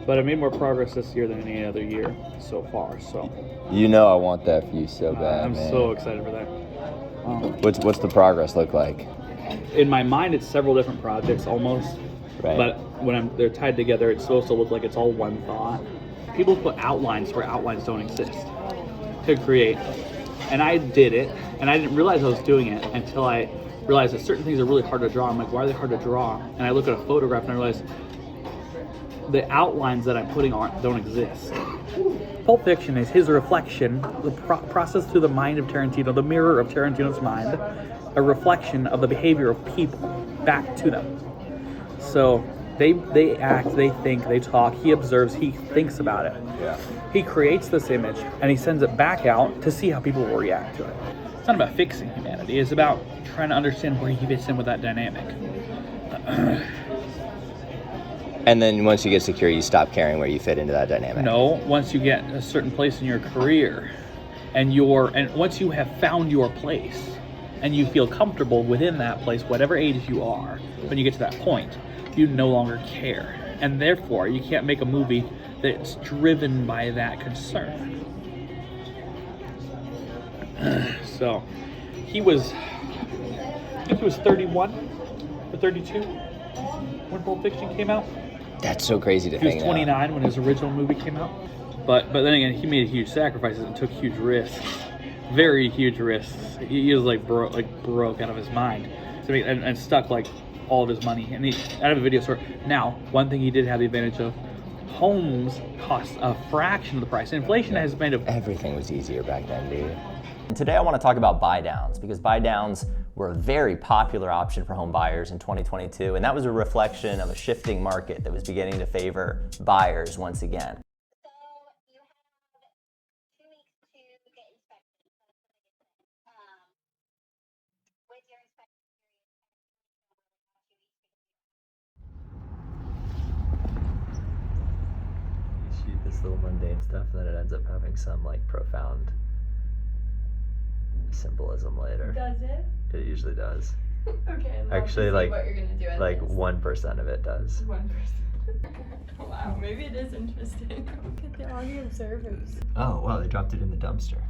but I made more progress this year than any other year so far. So. You know I want that for you so bad, I'm man. so excited for that. What's the progress look like? In my mind, it's several different projects almost. Right. But when they're tied together, it's supposed to look like it's all one thought. People put outlines where outlines don't exist to create. And I did it, and I didn't realize I was doing it until I realized that certain things are really hard to draw. I'm like, why are they hard to draw? And I look at a photograph and I realize the outlines that I'm putting on don't exist. Pulp Fiction is his reflection, the process through the mind of Tarantino, the mirror of Tarantino's mind, a reflection of the behavior of people back to them. So they act, they think, they talk, he observes, he thinks about it. Yeah. He creates this image and he sends it back out to see how people will react to it. It's not about fixing humanity, it's about trying to understand where he fits in with that dynamic. And then once you get secure, you stop caring where you fit into that dynamic. No, once you get a certain place in your career and once you have found your place and you feel comfortable within that place, whatever age you are, when you get to that point, you no longer care. And therefore, you can't make a movie that's driven by that concern. So, he was 31 or 32 when Pulp Fiction came out. That's so crazy to think. He was 29 when his original movie came out. But then again, he made huge sacrifices and took huge risks. Very huge risks. He was broke out of his mind. So, and stuck like all of his money. And I have a video store. Now, one thing he did have the advantage of, homes cost a fraction of the price. Inflation has made everything was easier back then, dude. And today I want to talk about buy downs, because buy downs were a very popular option for home buyers in 2022, and that was a reflection of a shifting market that was beginning to favor buyers once again. You shoot this little mundane stuff, and then it ends up having some like profound symbolism later. Does it? It usually does. Okay. Actually, like what you're gonna do at like this. 1% of it does. 1%. Wow, maybe it is interesting. Look at the audio observers. Oh wow, they dropped it in the dumpster.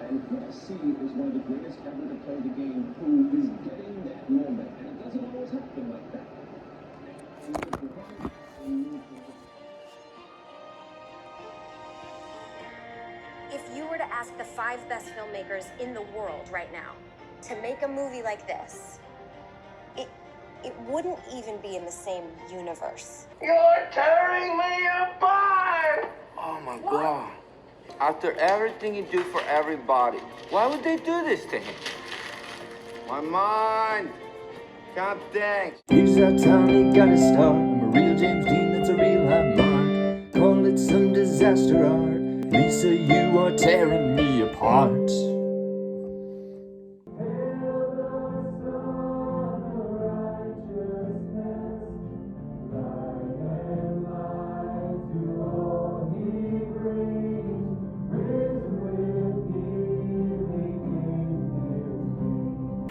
And C is one of the greatest ever to play the game who is getting that moment. And it doesn't always happen like that. If you were to ask the 5 best filmmakers in the world right now to make a movie like this, it wouldn't even be in the same universe. You're tearing me apart! Oh my God. After everything you do for everybody, why would they do this to him? My mind. God dang. Here's how Tommy got his start. I'm a real James Dean, that's a real high mark. Call it some disaster art. Lisa, you are tearing me apart.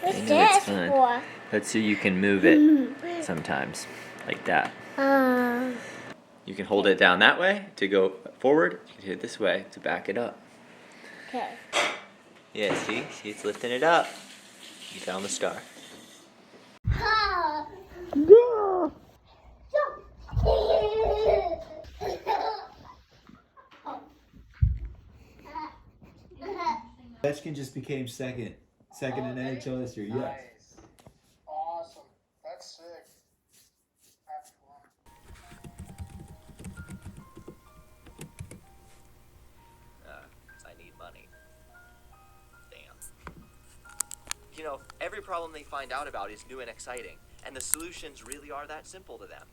What's I know it's this fun. for? That's so you can move it sometimes, like that. You can hold it down that way to go forward. You can hit it this way to back it up. Okay. Yeah, see? See, it's lifting it up. You found the star. Ovechkin just became second in NHL history. Yes. Awesome. That's sick. I need money. Damn. You know, every problem they find out about is new and exciting, and the solutions really are that simple to them.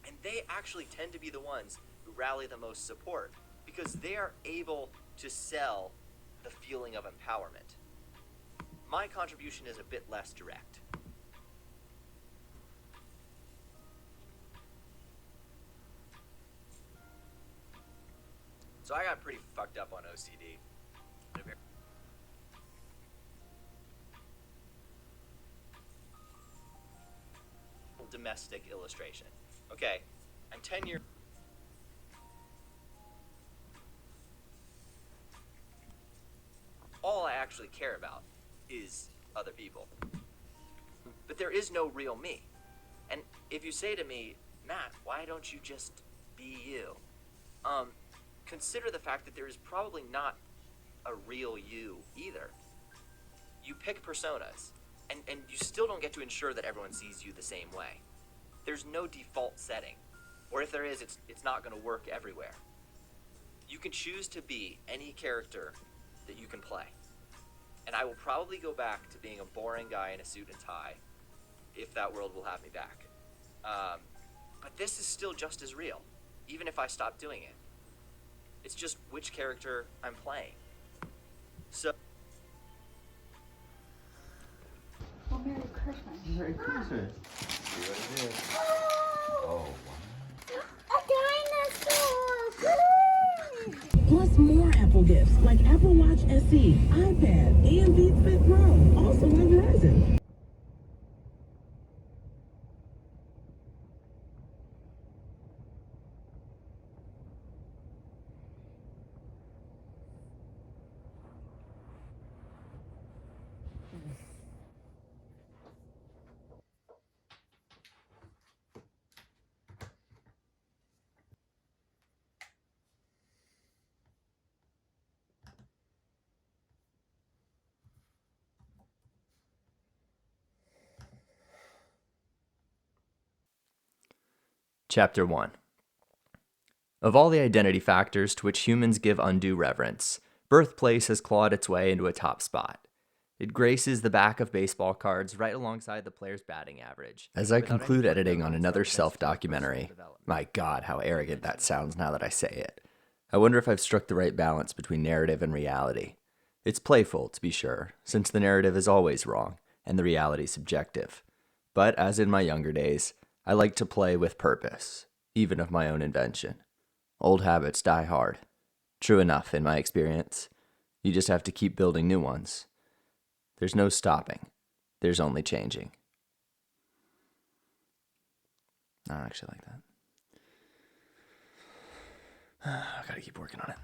And they actually tend to be the ones who rally the most support, because they are able to sell the feeling of empowerment. My contribution is a bit less direct. So I got pretty fucked up on OCD. Domestic illustration. Okay, I'm 10 years. All I actually care about is other people. But there is no real me. And if you say to me, Matt, why don't you just be you? Consider the fact that there is probably not a real you either. You pick personas, and you still don't get to ensure that everyone sees you the same way. There's no default setting, or if there is, it's not going to work everywhere. You can choose to be any character that you can play. And I will probably go back to being a boring guy in a suit and tie, if that world will have me back. But this is still just as real, even if I stop doing it. It's just which character I'm playing. So. Well, Merry Christmas. Merry Christmas. See what it is. Oh, A dinosaur! Plus more Apple gifts like Apple Watch SE, iPad, and Beats Fit Pro, also on Verizon. Chapter 1. Of all the identity factors to which humans give undue reverence, birthplace has clawed its way into a top spot. It graces the back of baseball cards right alongside the player's batting average. As I conclude editing on another self-documentary, my God, how arrogant that sounds now that I say it, I wonder if I've struck the right balance between narrative and reality. It's playful, to be sure, since the narrative is always wrong, and the reality subjective. But as in my younger days, I like to play with purpose, even of my own invention. Old habits die hard. True enough, in my experience. You just have to keep building new ones. There's no stopping. There's only changing. I actually like that. I gotta keep working on it.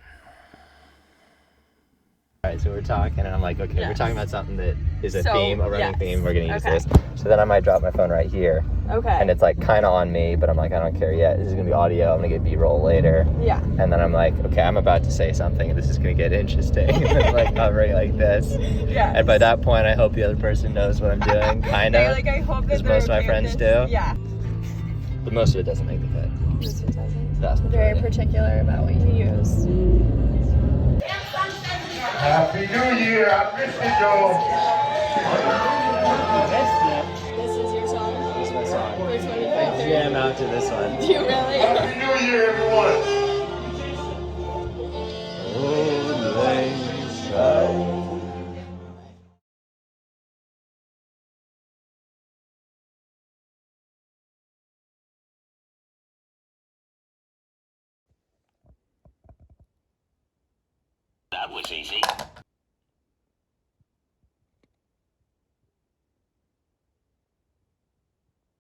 Alright, so we're talking, and I'm like, okay, we're Yes. talking about something that is a So, theme, a running yes. theme, we're gonna use Okay. this. So then I might drop my phone right here, Okay. And it's like kind of on me, but I'm like, I don't care yet. This is gonna be audio. I'm gonna get B-roll later. Yeah. And then I'm like, okay, I'm about to say something. This is gonna get interesting. And then like hovering like this. Yeah. And by that point, I hope the other person knows what I'm doing, kind of. Like, I hope that because most of my friends do. Yeah. But most of it doesn't make the cut. Most of it doesn't. Vast Very majority. particular about what you use. Happy New Year. I missed it, y'all. This is your song? This is my song. For 25, I jam out to this one. Do you really? Happy New Year, everyone. That was easy.